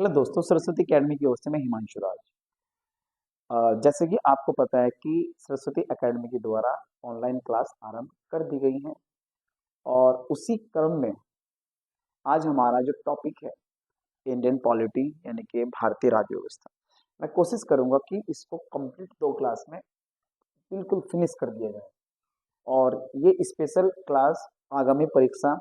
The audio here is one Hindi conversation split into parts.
हेलो दोस्तों, सरस्वती एकेडमी की ओर से मैं हिमांशु राज। जैसे कि आपको पता है कि सरस्वती एकेडमी के द्वारा ऑनलाइन क्लास आरंभ कर दी गई है और उसी क्रम में आज हमारा जो टॉपिक है इंडियन पॉलिटी यानी कि भारतीय राज्य व्यवस्था। मैं कोशिश करूंगा कि इसको कंप्लीट 2 क्लास में बिल्कुल फिनिश कर दिया जाए और ये स्पेशल क्लास आगामी परीक्षा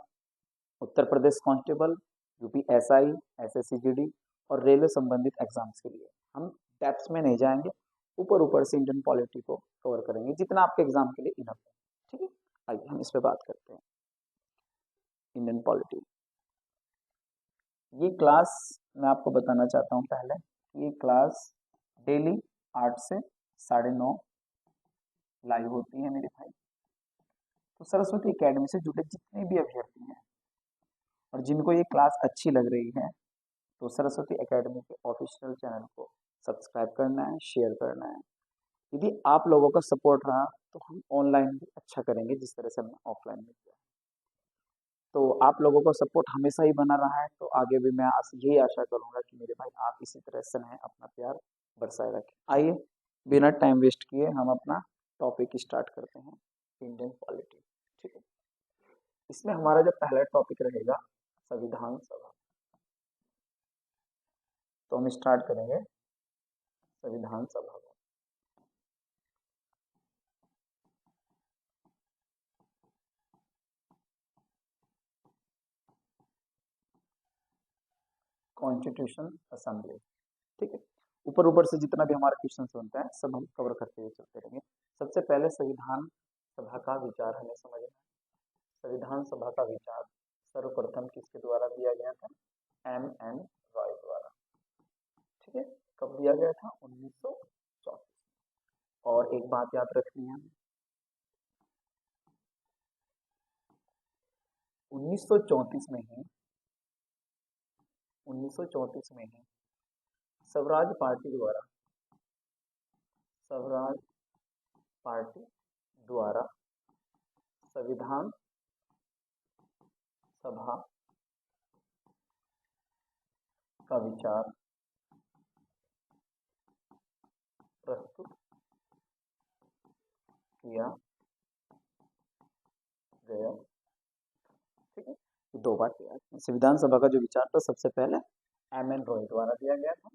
Uttar Pradesh constable, UP SI, SSC GD और रेलवे संबंधित एग्जाम्स के लिए हम डेप्थ में नहीं जाएंगे। ऊपर ऊपर से इंडियन पॉलिटी को कवर करेंगे जितना आपके एग्जाम के लिए इनफ है। ठीक है, आइए हम इस पे बात करते हैं। इंडियन पॉलिटी, ये क्लास मैं आपको बताना चाहता हूँ पहले कि ये क्लास डेली 8 से 9:30 लाइव होती है मेरे भाई। तो सरस्वती एकेडमी से जुड़े जितने भी अभ्यर्थी हैं और जिनको ये क्लास अच्छी लग रही है, तो सरस्वती एकेडमी के ऑफिशियल चैनल को सब्सक्राइब करना है, शेयर करना है। यदि आप लोगों का सपोर्ट रहा तो हम ऑनलाइन भी अच्छा करेंगे जिस तरह से हमने ऑफलाइन में किया। तो आप लोगों का सपोर्ट हमेशा ही बना रहा है, तो आगे भी मैं यही आशा करूंगा कि मेरे भाई आप इसी तरह से स्नेह अपना प्यार बरसाए रखें। आइए बिना टाइम वेस्ट किए हम अपना टॉपिक स्टार्ट करते हैं, इंडियन पॉलिटी। ठीक है, इसमें हमारा जो पहला टॉपिक रहेगा संविधान सभा। तो हम स्टार्ट करेंगे संविधान सभा को। Constitution assembly. ठीक है, ऊपर ऊपर से जितना भी हमारा क्वेश्चन बनता है सब हम कवर करते हुए चलते रहेंगे। सबसे पहले संविधान सभा का विचार हमें समझना है। संविधान सभा का विचार सर्वप्रथम किसके द्वारा दिया गया था? एम रॉय द्वारा। ठीक है, कब दिया गया था? 1934। और एक बात याद रखनी है, 1934 में ही 1934 में ही स्वराज पार्टी द्वारा स्वराज पार्टी द्वारा संविधान सभा का विचार प्रस्तुत किया गया। ठीक है, ये 2 बार किया। संविधान सभा का जो विचार था सबसे पहले रॉय द्वारा दिया गया था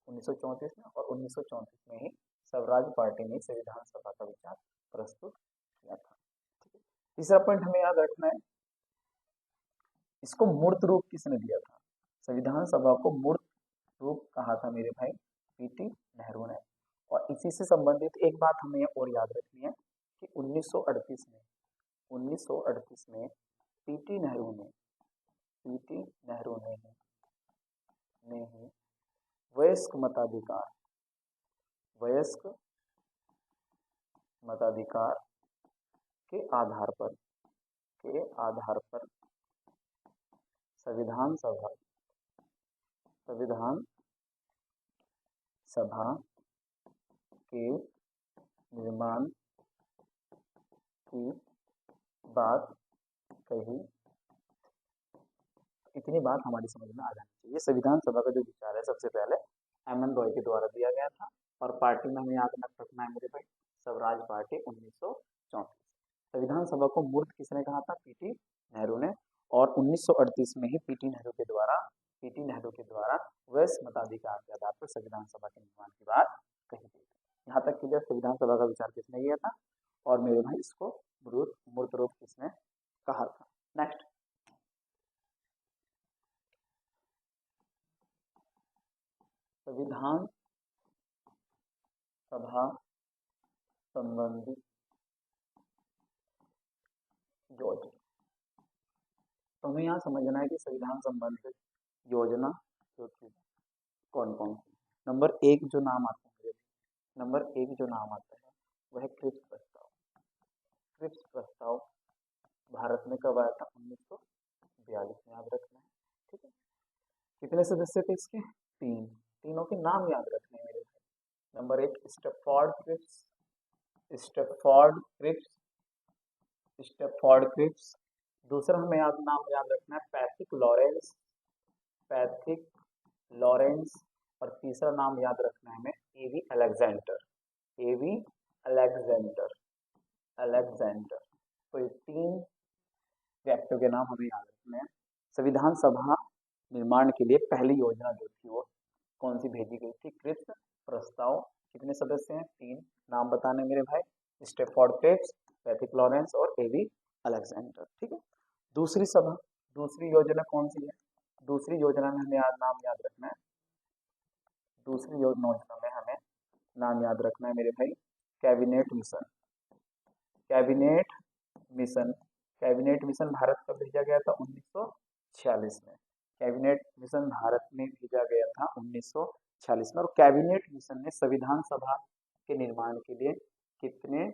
1934 में, और 1934 में ही स्वराज पार्टी ने संविधान सभा का विचार प्रस्तुत किया था। ठीक है, तीसरा पॉइंट हमें याद रखना है, इसको मूर्त रूप किसने दिया था? संविधान सभा को मूर्त रूप कहा था मेरे भाई पीटी नेहरू ने। और इसी से संबंधित एक बात हमें और याद रखनी है कि 1938 में पीटी नेहरू ने ही वयस्क मताधिकार के आधार पर संविधान सभा के निर्माण की बात कही। इतनी बात हमारी समझ में आ जानी चाहिए। संविधान सभा का जो विचार है सबसे पहले रॉय के द्वारा दिया गया था, और पार्टी में हमें याद रखना है मेरे भाई स्वराज पार्टी 1934। संविधान सभा को मूर्त किसने कहा था? पीटी नेहरू ने। और 1938 में ही पीटी नेहरू के द्वारा वयस्क मताधिकार के आधार पर संविधान सभा के निर्माण की बात कही गई थी। यहाँ तक कि संविधान सभा का विचार किसने किया था और मेरे भाई इसको मूर्त रूप किसने कहा था। नेक्स्ट, संविधान सभा संबंधी योजना। तो हमें यहाँ समझना है कि संविधान संबंधित योजना जो थी कौन कौन सी। नंबर एक जो नाम आता है वह है क्रिप्स प्रस्ताव। क्रिप्स प्रस्ताव भारत में कब आया था? 1942 में, याद रखना है। ठीक है, कितने सदस्य थे इसके? तीनों के नाम याद रखने हैं मेरे भाई। नंबर एक स्टेपफोर्ड क्रिप्स। दूसरा हमें नाम याद रखना है पैथिक लॉरेंस, और तीसरा नाम याद रखना है हमें एवी अलेक्जेंडर, एवी अलेक्जेंडर, अलेक्जेंडर। तो ये तीन व्यक्तियों के नाम हमें याद रखने हैं। संविधान सभा निर्माण के लिए पहली योजना जो थी वो कौन सी भेजी गई थी? कृत प्रस्ताव। कितने सदस्य हैं? 3। नाम बताने मेरे भाई, स्टेफोर्ड क्रिप्स, पैथिक लॉरेंस और एवी अलेक्जेंडर। ठीक है। दूसरी सभा, दूसरी योजना कौन सी है? दूसरी योजना में हमें नाम याद रखना है, दूसरी योजना में हमें नाम याद रखना है मेरे भाई, cabinet mission. Cabinet mission, cabinet mission Bharat कब भेजा गया था? 1946 में। कैबिनेट मिशन भारत में भेजा गया था 1946 में। और कैबिनेट मिशन ने संविधान सभा के निर्माण के लिए कितने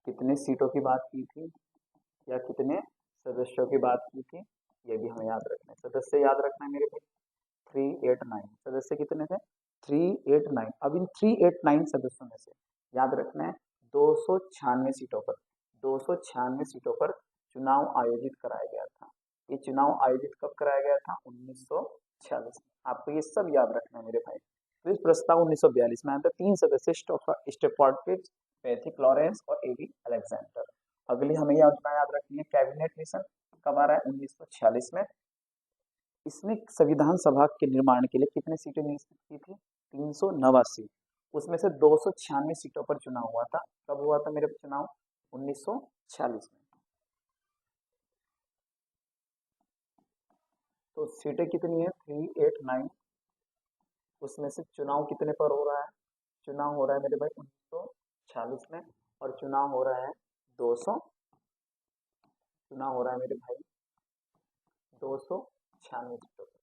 कितने सीटों की बात की थी, या कितने सदस्यों की बात की थी? ये भी हमें याद रखना है। सदस्य याद रखना है मेरे भाई, 389। सदस्य कितने थे? 389। अब इन 389 सदस्यों में से याद रखना है 296 सीटों पर, 296 सीटों पर चुनाव आयोजित कराया गया था। ये चुनाव आयोजित कब कराया गया था? 1946 में। आपको ये सब याद रखना है मेरे भाई। तो इस प्रस्ताव 1942 में आया था। 3 सदस्य स्टेफोर्ड क्रिप्स, पैथिक लॉरेंस और एवी अलेक्जेंडर। अगली हमें योजना याद रखनी है, कैबिनेट मिशन कब आ रहा है? 1946 में। इसमें संविधान सभा के निर्माण के लिए कितने सीटें निश्चित की थी? 389। उसमें से 296 सीटों पर चुनाव हुआ था। कब हुआ था मेरे चुनाव? 1946 में। तो सीटें कितनी है? 389। उसमें से चुनाव कितने पर हो रहा है? चुनाव हो रहा है मेरे भाई 1946 में, और चुनाव हो रहा है 200, चुनाव हो रहा है मेरे भाई 296 सीटों पर।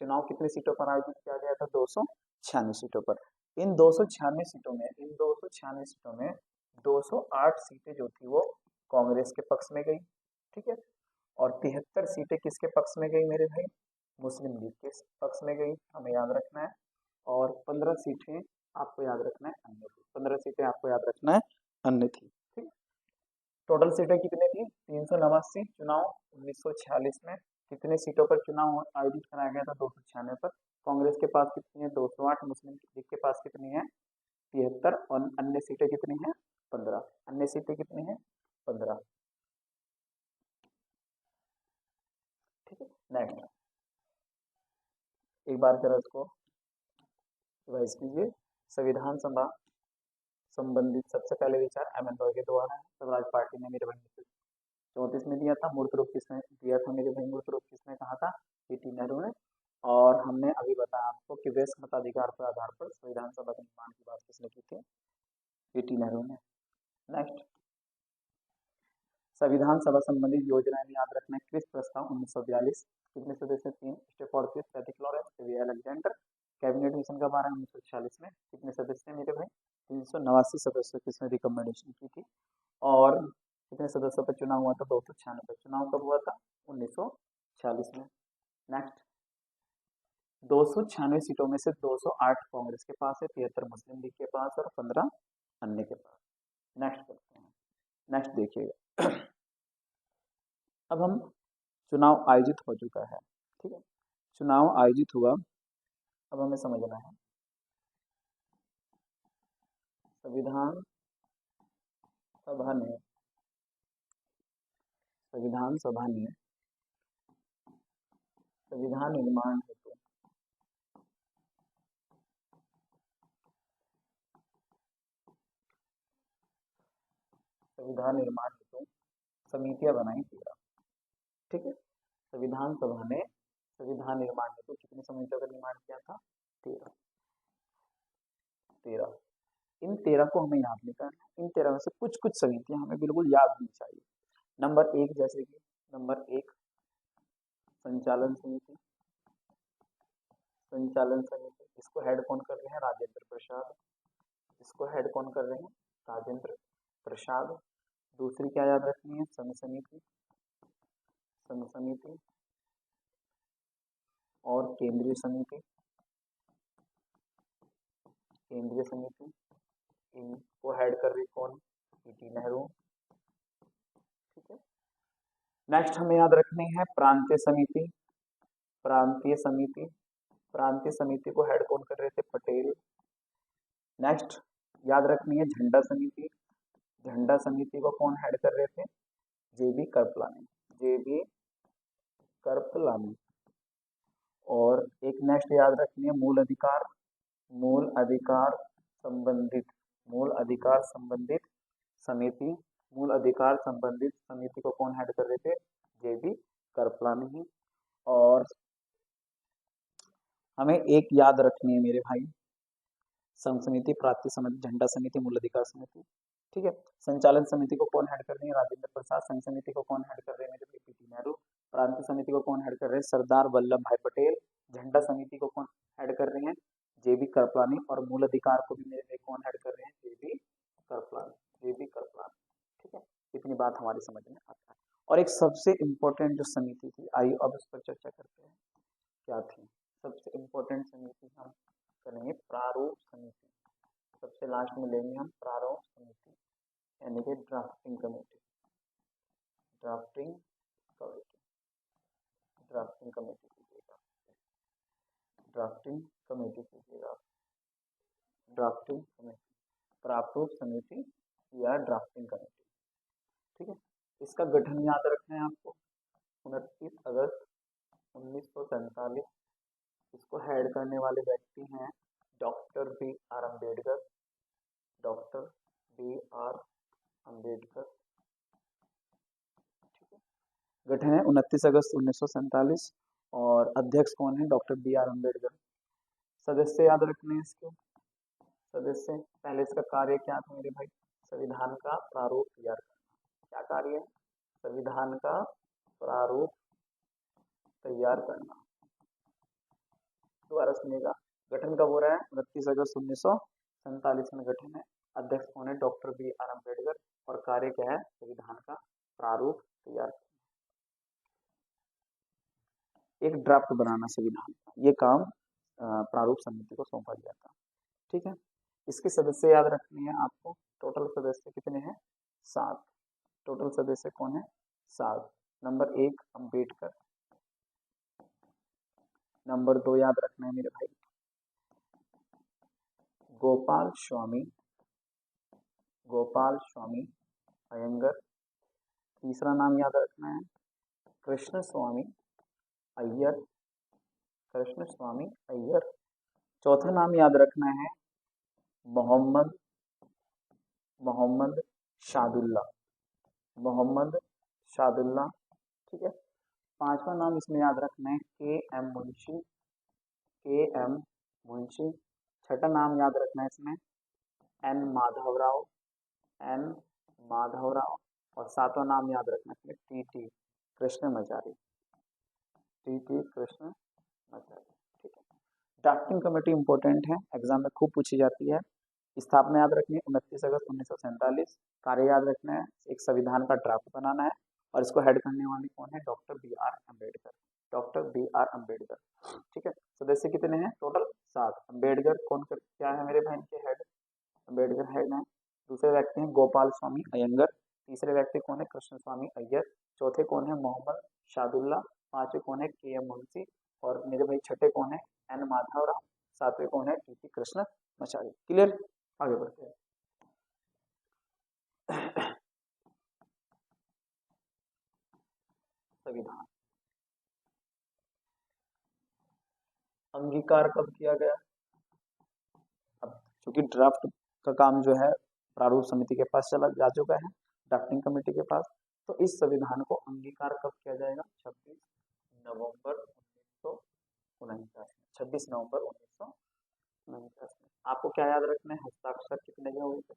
चुनाव कितनी सीटों पर आयोजित किया गया था? 296 सीटों पर। इन 296 सीटों में, इन 296 सीटों में 208 सीटें जो थी वो कांग्रेस के पक्ष में गई। ठीक है। और 73 सीटें किसके पक्ष में गई मेरे भाई? मुस्लिम लीग के पक्ष में गई, हमें याद रखना है। और 15 सीटें आपको याद रखना है अन्य थी, 15 सीटें आपको याद रखना है अन्य थी। ठीक। टोटल सीटें कितनी थी? 389। चुनाव 1946 में कितने सीटों पर चुनाव आयोजित कराया गया था? 296 पर। कांग्रेस के पास कितनी है? 208। मुस्लिम लीग के पास कितनी है? 73। और अन्य सीटें कितनी है? 15। अन्य सीटें कितनी है? 15। ठीक है। नेक्स्ट, एक बार जरा इसको रिवाइज कीजिए। संविधान सभा संबंधित सबसे पहले विचार एम एन रॉय के द्वारा है। स्वराज पार्टी ने मेरे भाई 34 में दिया था। मूर्त रूप किसने दिया था मेरे भाई? मूर्त रूप किसने कहा था? पीटी नेहरू ने। और हमने अभी बताया आपको कि वयस्क मताधिकार के आधार पर संविधान सभा के निर्माण की बात किसने की थी? पीटी नेहरू ने। नेक्स्ट, संविधान सभा संबंधित योजनाएं भी याद रखना है। क्रिस प्रस्ताव 1942। कितने सदस्य? 3। स्टेफोर्ड क्रिप्स, पैथिक लॉरेंस, एवी अलेक्जेंडर। कैबिनेट मिशन का 1946 में। कितने सदस्य मेरे भाई? 389 सदस्यों की इसमें रिकमेंडेशन की थी। और कितने सदस्यों पर चुनाव हुआ था? 296। चुनाव कब हुआ था? 1946 में। नेक्स्ट, 296 सीटों में से 208 कांग्रेस के पास है, 73 मुस्लिम लीग के पास और 15 अन्य के पास। नेक्स्ट करते हैं। नेक्स्ट देखिएगा। अब हम, चुनाव आयोजित हो चुका है, ठीक है, चुनाव आयोजित हुआ। अब हमें समझना है संविधान सभा ने, संविधान सभा ने संविधान निर्माण हेतु संविधान निर्माण हेतु समितियां बनाई 13। ठीक है। संविधान सभा ने संविधान निर्माण हेतु कितनी समितियों का निर्माण किया था? 13। 13। इन 13 को हमें याद नहीं करना। इन 13 में से कुछ कुछ समितियां हमें बिल्कुल याद नहीं चाहिए। नंबर 1, जैसे कि नंबर 1 संचालन समिति। संचालन समिति, इसको हेड कौन कर रहे हैं? राजेंद्र प्रसाद। इसको हेड कौन कर रहे हैं? राजेंद्र प्रसाद। दूसरी क्या याद रखनी है? संघ समिति, संघ समिति और केंद्रीय समिति, केंद्रीय समिति। इनको हेड कर रही कौन? पीटी नेहरू। ठीक है। नेक्स्ट हमें याद रखनी है प्रांतीय समिति, प्रांतीय समिति, प्रांतीय समिति को हेड कौन कर रहे थे? पटेल। नेक्स्ट याद रखनी है झंडा समिति, झंडा समिति को कौन हेड कर रहे थे? जेबी कृपलानी, जेबी कृपलानी। और एक नेक्स्ट याद रखनी है मूल अधिकार, मूल अधिकार संबंधित, मूल अधिकार संबंधित समिति, मूल अधिकार संबंधित समिति को कौन हेड कर रहे थे? जेबी कृपलानी। और हमें एक याद रखनी है मेरे भाई, संघ समिति, प्रांतीय समिति, झंडा समिति, मूल अधिकार समिति, ठीक है। संचालन समिति को कौन हेड कर रहे हैं? राजेंद्र प्रसाद। संघ समिति को कौन हेड कर रहे हैं? मेरे भाई पीटी नेहरू। प्रांतीय समिति को कौन हेड कर रहे हैं? सरदार वल्लभ भाई पटेल। झंडा समिति को कौन हेड कर रहे हैं? जेबी कृपलानी। और मूल अधिकार को भी मेरे भाई कौन हेड कर रहे हैं? जेबी कृपलानी, जेबी कृपलानी, ठीक है। इतनी बात हमारी समझ में आता है। और एक सबसे इम्पोर्टेंट जो समिति थी, आइए अब इस पर चर्चा करते हैं, क्या थी सबसे इम्पोर्टेंट समिति? हम करेंगे प्रारूप समिति, सबसे लास्ट में लेंगे हम प्रारूप समिति, यानी कि drafting committee, drafting committee, drafting committee कीजिएगा, ड्राफ्टिंग कमेटी कीजिएगा, ड्राफ्टिंग कमेटी, प्रारूप समिति या ड्राफ्टिंग कमेटी, ठीक है। इसका गठन याद रखना है आपको, 29 अगस्त 1947। इसको हेड करने वाले व्यक्ति हैं doctor B R Ambedkar, doctor B R Ambedkar, ठीक है। गठन है 29 अगस्त 1947 और अध्यक्ष कौन है? Doctor B R Ambedkar. सदस्य याद रखने हैं इसके, सदस्य पहले इसका कार्य क्या था मेरे भाई? संविधान का प्रारूप तैयार करना। क्या कार्य है? संविधान का प्रारूप तैयार करना। दोबारा सुनिएगा, गठन कब हो रहा है? 29 अगस्त 1947 में गठन है। अध्यक्ष कौन है? Doctor B R Ambedkar. और कार्य क्या है? संविधान का प्रारूप तैयार करना, एक ड्राफ्ट बनाना संविधान का, ये काम प्रारूप समिति को सौंपा गया था, ठीक है। इसके सदस्य याद रखने हैं आपको, टोटल सदस्य कितने हैं? 7। टोटल सदस्य कौन है? 7। नंबर 1 अम्बेडकर, नंबर 2 याद रखना है मेरे भाई गोपाल स्वामी, गोपाल स्वामी अयंगर। तीसरा नाम याद रखना है कृष्ण स्वामी अय्यर, कृष्ण स्वामी अय्यर। चौथा नाम याद रखना है मोहम्मद, मोहम्मद शादुल्ला, मोहम्मद शादुल्ला, ठीक है। पांचवा नाम इसमें याद रखना है के एम मुंशी, के एम मुंशी। छठा नाम याद रखना है इसमें एन माधवराव, एन माधवराव। और सातवां नाम याद रखना है इसमें T T Krishnamachari, T T Krishnamachari, ठीक है। ड्राफ्टिंग कमेटी इंपॉर्टेंट है, एग्जाम में खूब पूछी जाती है। स्थापना याद रखनी है 29 अगस्त 1947। कार्य याद रखना है एक संविधान का ड्राफ्ट बनाना है और इसको हेड करने वाले कौन है? Doctor B R Ambedkar, doctor B R Ambedkar, ठीक है। सदस्य कितने हैं? टोटल 7। अम्बेडकर कौन कर क्या है मेरे बहन के? हेड, अम्बेडकर हेड है। दूसरे व्यक्ति हैं गोपाल स्वामी अयंगर। तीसरे व्यक्ति कौन है? कृष्ण स्वामी अय्यर। चौथे कौन है? मोहम्मद शादुल्ला। पांचवे कौन है? के एम मुंशी। और मेरे भाई छठे कौन है? एन माधवराव। सातवें कौन है? T T Krishnamachari. Clear? आगे बढ़ते हैं। संविधान अंगीकार कब किया गया? अब चूंकि ड्राफ्ट का काम जो है प्रारूप समिति के पास चला जा चुका है, ड्राफ्टिंग कमेटी के पास, तो इस संविधान को अंगीकार कब किया जाएगा? 26 नवंबर 1949, 26 नवंबर 1949 में। आपको क्या याद रखना है? हस्ताक्षर कितने के हुए थे?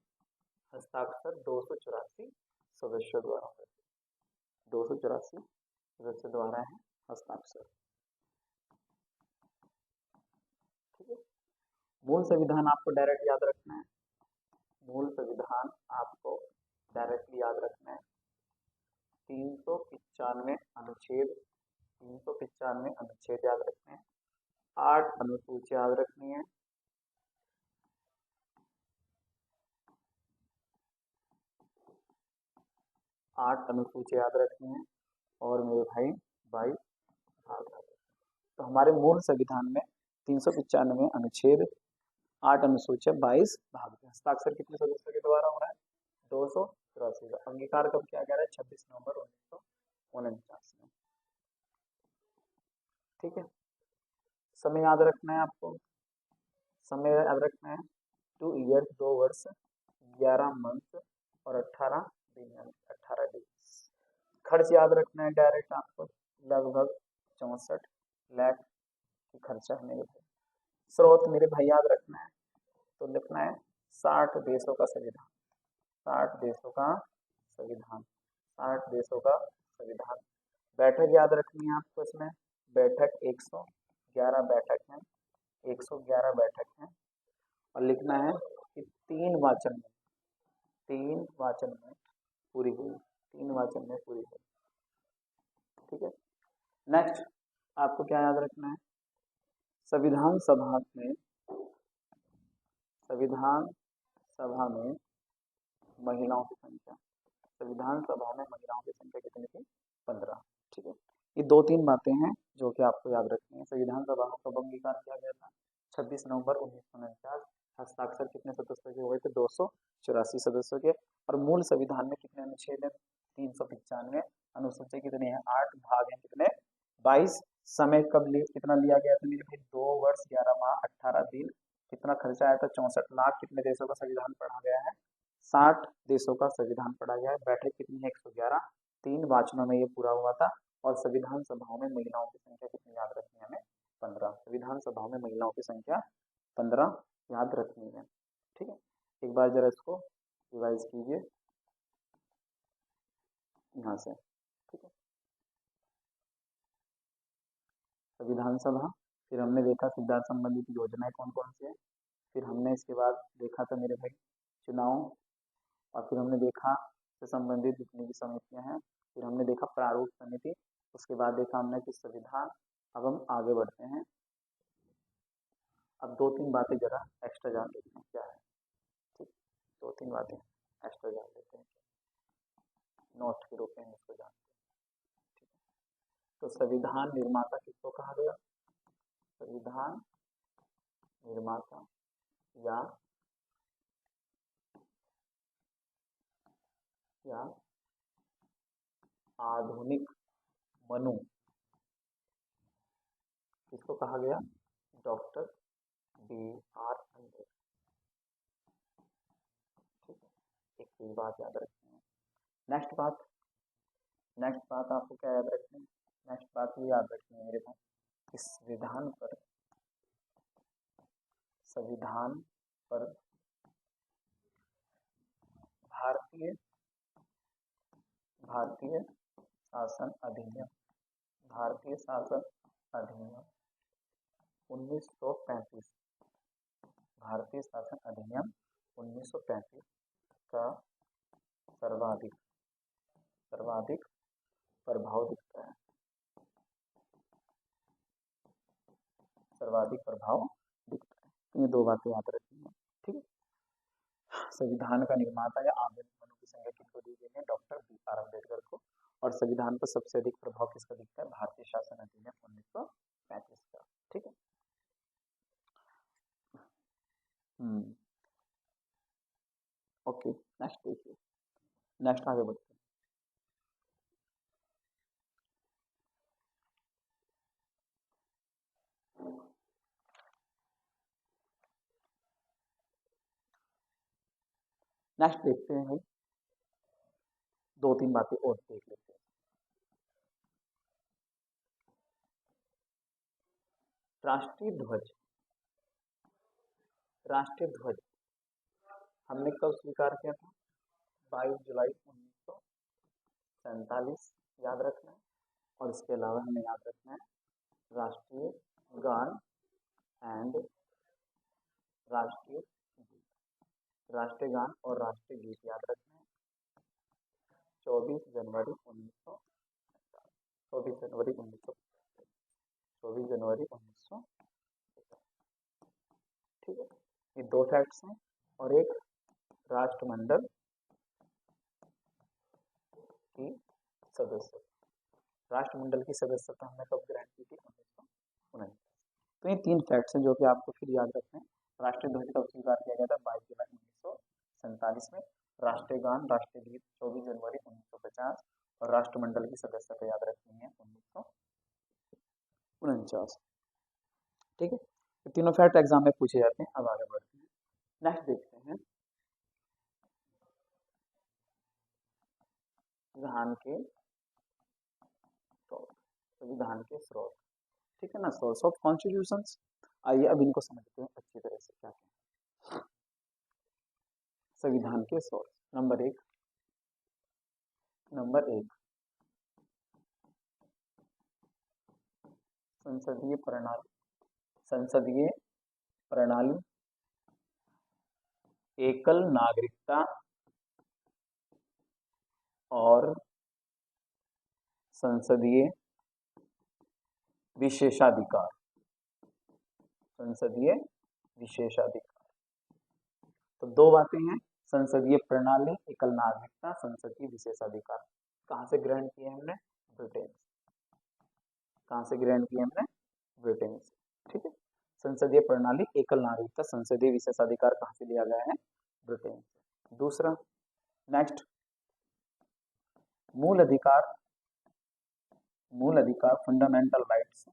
हस्ताक्षर 284 सदस्यों द्वारा हुए थे, 284 सदस्यों द्वारा है हस्ताक्षर, ठीक है। मूल संविधान आपको डायरेक्ट याद रखना है, मूल संविधान आपको डायरेक्टली याद रखना है 395 अनुच्छेद, 395 अनुच्छेद याद रखने हैं। 8 अनुसूचियां याद रखनी है, 8 अनुसूचियां याद रखनी है। और मेरे भाई 22 भाग याद रखने हैं। तो हमारे मूल संविधान में 395 अनुच्छेद, 8 अनुसूचित, 22 भाग थे। हस्ताक्षर कितने सदस्यों के द्वारा हो रहा है? 284 का। अंगीकार कब किया गया है? 26 नवंबर 1949 में। ठीक है। समय याद रखना है आपको, समय याद रखना है 2 ईयर, 2 वर्ष, 11 मंथ और 18 दिन, यानी 18 दिन। खर्च याद रखना है डायरेक्ट आपको, लगभग 64 लाख की खर्चा है मेरे भाई। स्रोत मेरे भाई याद रखना है, तो लिखना है 60 देशों का संविधान, 60 देशों का संविधान, 60 देशों का संविधान। बैठक याद रखनी है आपको इसमें, बैठक 111 बैठक है, 111 बैठक है। और लिखना है कि 3 वाचन में, 3 वाचन में पूरी हुई, 3 वाचन में पूरी हुई। ठीक है। नेक्स्ट आपको क्या याद रखना है? संविधान सभा में, संविधान सभा में महिलाओं की संख्या, संविधान सभा में महिलाओं की संख्या कितनी थी? 15। ठीक है। ये 2-3 बातें हैं जो कि आपको याद रखनी है। संविधान सभा का कब अंगीकार किया गया था? 26 नवंबर 1949। हस्ताक्षर कितने सदस्यों के हुए थे? 284 सदस्यों के। और मूल संविधान में कितने अनुच्छेद है? 395। अनुसूची कितनी है? 8 भाग है कितने? 22। समय कब कितना लिया गया था मेरे भाई? 2 वर्ष 11 माह 18 दिन। कितना खर्चा आया था? 64 लाख। कितने देशों का संविधान पढ़ा गया है? 60 देशों का संविधान पढ़ा गया है। बैठक कितनी है? 111। 3 वाचनों में ये पूरा हुआ था। और संविधान सभाओं में महिलाओं की संख्या कितनी याद रखनी है हमें? 15। संविधान सभाओं में महिलाओं की संख्या 15 याद रखनी है। ठीक है। एक बार जरा इसको रिवाइज कीजिए यहाँ से। ठीक है। संविधान सभा, फिर हमने देखा सिद्धांत संबंधित योजनाएं कौन कौन सी है, फिर हमने इसके बाद देखा था मेरे भाई चुनाव, और फिर हमने देखा से संबंधित जितनी भी समितियां हैं, फिर हमने देखा प्रारूप समिति, उसके बाद देखा हमने कि संविधान। अब हम आगे बढ़ते हैं। अब 2-3 बातें जरा एक्स्ट्रा जान लेते हैं क्या है। ठीक, 2-3 बातें एक्स्ट्रा जान लेते हैं, नोट के रूप में इसको जानते हैं। ठीक है। तो संविधान निर्माता किसको कहा गया? संविधान निर्माता या आधुनिक मनु किसको कहा गया? Doctor BR Ambedkar. ठीक है। एक चीज बात याद रखनी है। नेक्स्ट बात, नेक्स्ट बात आपको क्या याद रखनी है? नेक्स्ट बात ये याद रखनी है मेरे पास, इस संविधान पर, संविधान पर भारतीय भारतीय शासन अधिनियम, भारतीय शासन अधिनियम 1935, भारतीय शासन अधिनियम 1935 का सर्वाधिक सर्वाधिक प्रभाव दिखता है, सर्वाधिक प्रभाव दिखता है। तो ये 2 बातें याद रखनी है। ठीक है। संविधान का निर्माता या आधुनिक मनु की संज्ञा किसको दी गई है? डॉक्टर BR अम्बेडकर को। और संविधान पर सबसे अधिक प्रभाव किसका दिखता है? भारतीय शासन अधिनियम 1935 का। ठीक है। ओके, नेक्स्ट देखिए, नेक्स्ट आगे बढ़ते हैं। नेक्स्ट देखते हैं भाई, 2-3 बातें और देख लेते हैं। राष्ट्रीय ध्वज, राष्ट्रीय ध्वज हमने कब स्वीकार किया था? 22 जुलाई 1947 याद रखना है। और इसके अलावा हमें याद रखना है राष्ट्रीय गान एंड राष्ट्रीय गीत, राष्ट्रीय गान और राष्ट्रीय गीत याद रखना है। 24 जनवरी 1950, 24 जनवरी 1950, 24 जनवरी 1950। ठीक है। ये 2 फैक्ट्स हैं। और एक राष्ट्रमंडल की सदस्यता, राष्ट्रमंडल की सदस्यता हमने कब ग्रहण की थी? तो ये 3 फैक्ट्स हैं जो कि आपको फिर याद रखने हैं। राष्ट्रीय ध्वज कब स्वीकार किया गया था? 22 जुलाई 1947 में। राष्ट्रीय गान, राष्ट्रीय गीत 24 जनवरी 1950। और राष्ट्रमंडल की सदस्यता याद रखनी है 1949। ठीक है, तो तीनों फैक्ट एग्जाम में पूछे जाते हैं। अब आगे बढ़ते हैं, नेक्स्ट देखते हैं संविधान के स्रोत। संविधान के स्रोत, ठीक है ना, सोर्स ऑफ कॉन्स्टिट्यूशंस। आइए अब इनको समझते हैं अच्छी तरह से क्या है संविधान के सोर्स। नंबर एक संसदीय प्रणाली। संसदीय प्रणाली, एकल नागरिकता और संसदीय विशेषाधिकार। संसदीय विशेषाधिकार, तो दो बातें हैं, संसदीय प्रणाली, एकल नागरिकता, संसदीय विशेषाधिकार। कहां से ग्रहण किए हमने? ब्रिटेन से। कहां से ग्रहण किए हमने? ब्रिटेन से। ठीक है, संसदीय प्रणाली, एकल नागरिकता, संसदीय विशेषाधिकार कहां से लिया गया है? ब्रिटेन से। दूसरा, नेक्स्ट, मूल अधिकार, मूल अधिकार, फंडामेंटल राइट्स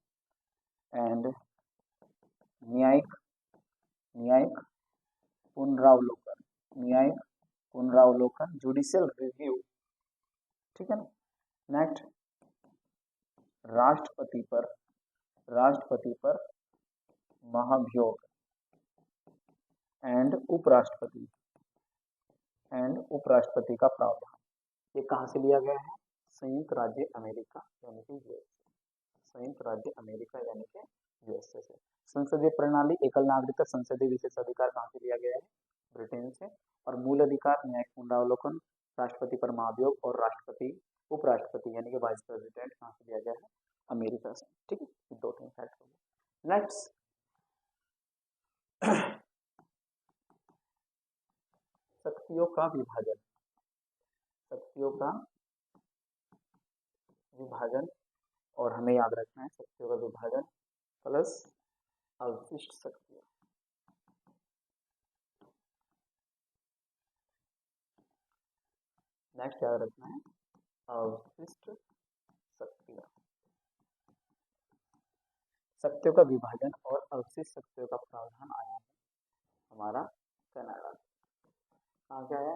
एंड न्यायिक न्यायिक पुनरावलोकन। न्यायिक पुनरावलोकन, जुडिशियल रिव्यू। ठीक है ना। नेक्स्ट, राष्ट्रपति पर महाभियोग एंड उपराष्ट्रपति का प्रावधान। ये कहां से लिया गया है? संयुक्त राज्य अमेरिका यानी कि यूएसए। संयुक्त राज्य अमेरिका यानी कि यूएसए से। संसदीय प्रणाली, एकल नागरिकता, संसदीय विशेषाधिकार कहां से लिया गया है? ब्रिटेन से। और मूल अधिकार, न्यायिक पुनरावलोकन, राष्ट्रपति पर महाभियोग और उपराष्ट्रपति यानी कि वाइस प्रेसिडेंट कहां से लिया गया है? अमेरिका से। ठीक है, दो तीन फैक्ट हो गए। नेक्स्ट, शक्तियों का विभाजन। शक्तियों का विभाजन, और हमें याद रखना है शक्तियों का विभाजन प्लस अवशिष्ट शक्तियां। नेक्स्ट याद रखना है अवशिष्ट शक्तियां। शक्तियों का विभाजन और अवशिष्ट शक्तियों का प्रावधान आया है हमारा कनाडा। कहाँ से आया?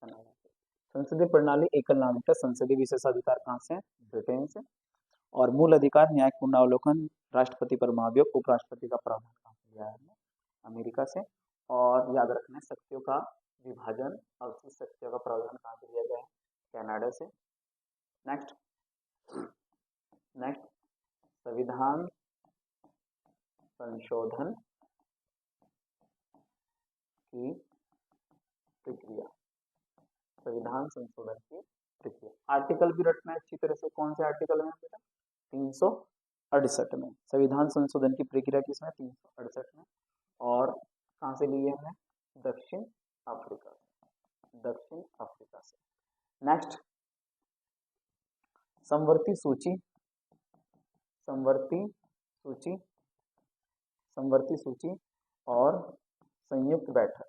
कनाडा से। संसदीय प्रणाली, एकल नागरिकता, संसदीय विशेषाधिकार कहाँ से? ब्रिटेन से। और मूल अधिकार, न्यायिक पुनरावलोकन, राष्ट्रपति पर महाभियोग, उपराष्ट्रपति का प्रावधान कहाँ से लिया है? अमेरिका से। और याद रखना है शक्तियों का विभाजन, अवशिष्ट शक्तियों का प्रावधान कहाँ से लिया गया है? कनाडा से। नेक्स्ट, संविधान संशोधन की प्रक्रिया। संविधान संशोधन की प्रक्रिया, आर्टिकल भी रटना है अच्छी तरह से। कौन से आर्टिकल में बेटा? 368 में। संविधान संशोधन की प्रक्रिया किसमें? 368 में। और कहां से लिए हमने? दक्षिण अफ्रीका से। दक्षिण अफ्रीका से। नेक्स्ट, समवर्ती सूची। समवर्ती सूची, समवर्ती सूची और संयुक्त बैठक।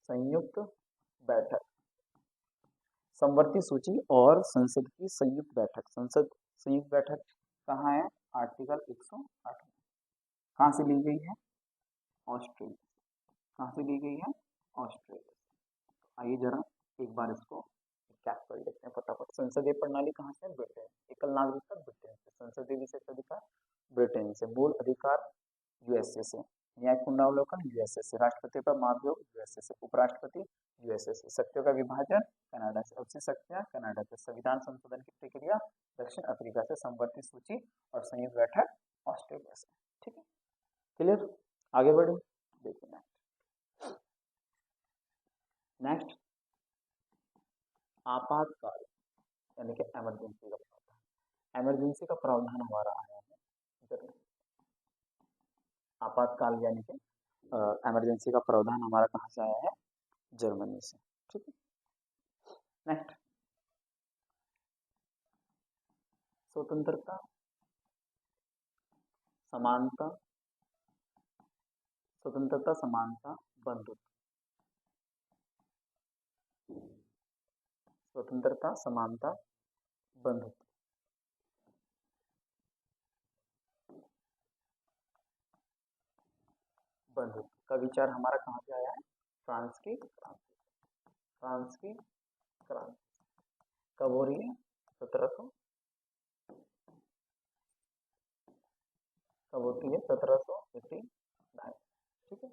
संयुक्त बैठक, समवर्ती सूची और संसद की संयुक्त बैठक। संसद संयुक्त बैठक कहाँ है? आर्टिकल 108 में। कहाँ से ली गई है? ऑस्ट्रेलिया। कहाँ से ली गई है? ऑस्ट्रेलिया। आइए जरा एक बार इसको क्या कर लेते हैं फटाफट। संसदीय प्रणाली कहाँ से? ब्रिटेन। एकल नागरिकता ब्रिटेन से। संसदीय विशेषाधिकार ब्रिटेन से। मूल अधिकार यूएसए से। न्यायिक पुनरावलोकन यूएसए से। राष्ट्रपति पर महाभियोग यूएसए से। उपराष्ट्रपति यूएसए से। शक्तियों का विभाजन कनाडा से। अवशिष्ट शक्तियां कनाडा से। संविधान संशोधन की प्रक्रिया दक्षिण अफ्रीका से। समवर्ती सूची और संयुक्त बैठक ऑस्ट्रेलिया से। ठीक है, क्लियर? आगे बढ़े, देखिए नेक्स्ट, आपातकाल यानी कि इमरजेंसी का प्रावधान। इमरजेंसी का प्रावधान हमारा आया है जर्मनी। आपातकाल यानी कि इमरजेंसी का प्रावधान हमारा कहाँ से आया है? जर्मनी से। ठीक है, नेक्स्ट, स्वतंत्रता समानता, स्वतंत्रता, समानता, बंधुत्व। स्वतंत्रता, समानता, बंधुत्व। बंधुत्व का विचार हमारा कहाँ से आया है? फ्रांस की क्रांति। फ्रांस की क्रांति कब हो रही है? 1700। कब होती है? 1789। ठीक है।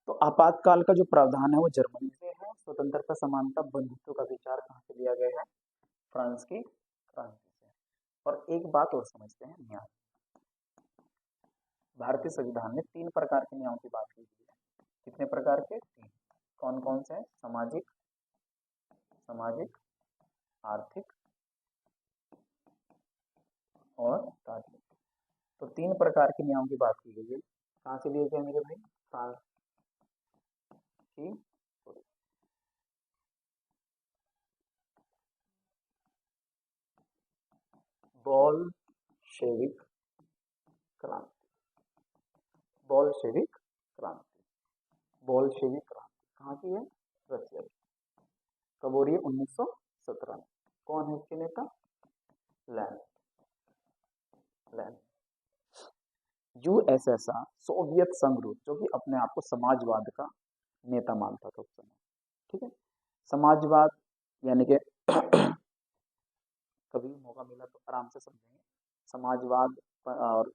तो आपातकाल का जो प्रावधान है वो जर्मनी से है। स्वतंत्रता, समानता, बंधुत्व का विचार कहाँ से लिया गया है? फ्रांस की क्रांति से। और एक बात और समझते हैं, न्याय। भारतीय संविधान में 3 प्रकार के न्यायों की बात की गई है। कितने प्रकार के? 3। कौन कौन से हैं? सामाजिक, सामाजिक, आर्थिक और राजनीतिक। तो 3 प्रकार के न्यायों की बात की गई है। कहाँ से लिए गए मेरे भाई? फ्रांस की बोल्शेविक क्रांति। बोल्शेविक क्रांति। बोल्शेविक क्रांति कहाँ की है? रशिया की। कब हो रही है? 1917 में। कौन है इसके नेता? लेनिन। लेनिन। यूएसएसआर, सोवियत संघ रूस, जो कि अपने आप को समाजवाद का नेता मानता था उस समय। ठीक है। समाजवाद यानी कि कभी मौका मिला तो आराम से समझेंगे समाजवाद और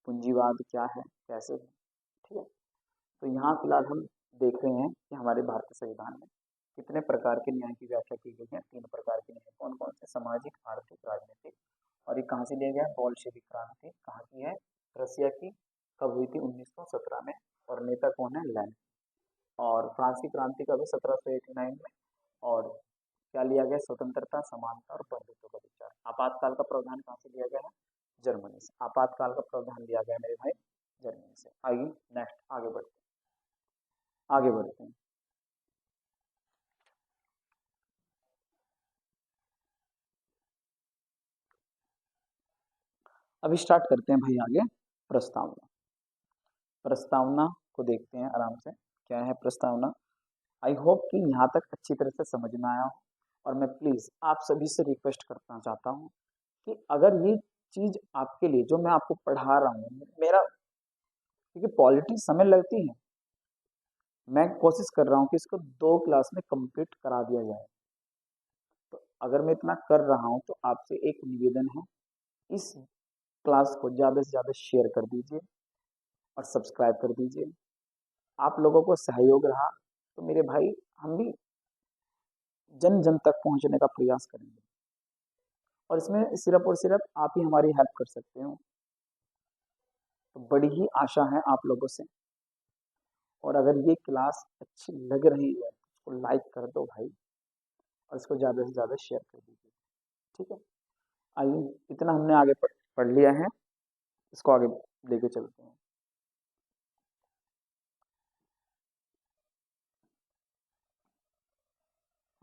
पूंजीवाद क्या है, कैसे है। ठीक है। तो यहाँ फिलहाल हम देख रहे हैं कि हमारे भारतीय संविधान में कितने प्रकार के न्याय की व्याख्या की गई है। 3 प्रकार के न्याय कौन कौन से? सामाजिक, आर्थिक, राजनीतिक। और ये कहाँ से लिया गया? बोल्शेविक क्रांति कहाँ की है? रसिया की। कब हुई थी? 1917 में। और नेता कौन है? लेनिन। और फ्रांस की क्रांति कब है? 1789 में। और क्या लिया गया? स्वतंत्रता, समानता और बंधुत्व का विचार। आपातकाल का प्रावधान कहाँ से लिया गया है? जर्मनी से। आपातकाल का प्रावधान लिया गया मेरे भाई जर्मनी से। आइए नेक्स्ट आगे बढ़ते हैं। आगे बढ़ते हैं। अभी स्टार्ट करते हैं भाई आगे प्रस्तावना। प्रस्तावना को देखते हैं आराम से। क्या है प्रस्तावना? आई होप कि यहाँ तक अच्छी तरह से समझ में आया हो। और मैं प्लीज आप सभी से रिक्वेस्ट करना चाहता हूँ कि अगर ये चीज आपके लिए जो मैं आपको पढ़ा रहा हूँ, मेरा क्योंकि पॉलिटिक्स समय लगती है, मैं कोशिश कर रहा हूँ कि इसको 2 क्लास में कंप्लीट करा दिया जाए। तो अगर मैं इतना कर रहा हूँ तो आपसे एक निवेदन है, इस क्लास को ज़्यादा से ज़्यादा शेयर कर दीजिए और सब्सक्राइब कर दीजिए। आप लोगों को सहयोग रहा तो मेरे भाई हम भी जन जन तक पहुंचने का प्रयास करेंगे। और इसमें सिर्फ और सिर्फ आप ही हमारी हेल्प कर सकते हो। तो बड़ी ही आशा है आप लोगों से। और अगर ये क्लास अच्छी लग रही है तो उसको लाइक कर दो भाई, और इसको ज़्यादा से ज़्यादा शेयर कर दीजिए। ठीक है। आइए इतना हमने आगे पढ़ लिया है, इसको आगे लेके चलते हैं।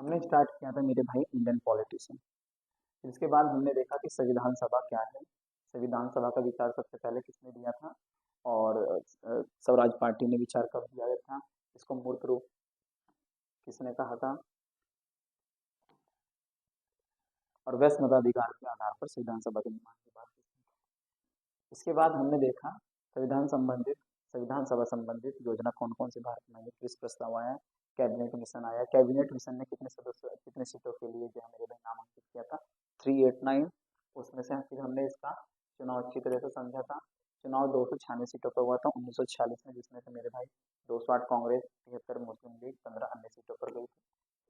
हमने स्टार्ट किया था मेरे भाई इंडियन पॉलिटिशियन। इसके बाद हमने देखा कि संविधान सभा क्या है। संविधान सभा का विचार सबसे पहले किसने दिया था? और स्वराज पार्टी ने विचार कब दिया था? इसको मूर्त रूप किसने कहा था? और वैश्य मताधिकार के आधार पर संविधान सभा के निर्माण की बात की। इसके बाद हमने देखा संविधान सभा संबंधित योजना कौन कौन सी भारत में आई, किस प्रस्ताव आया, कैबिनेट मिशन आया। कैबिनेट मिशन ने कितने सदस्य, कितने सीटों के लिए जो है मेरे भाई नामांकित किया था? 389। उसमें से फिर हमने इसका चुनाव अच्छी तरह से समझा था। चुनाव 296 सीटों पर हुआ था 1946 में, जिसमें से मेरे भाई 208 कांग्रेस, 73 मुस्लिम लीग, 15 अन्य सीटों पर गई थी।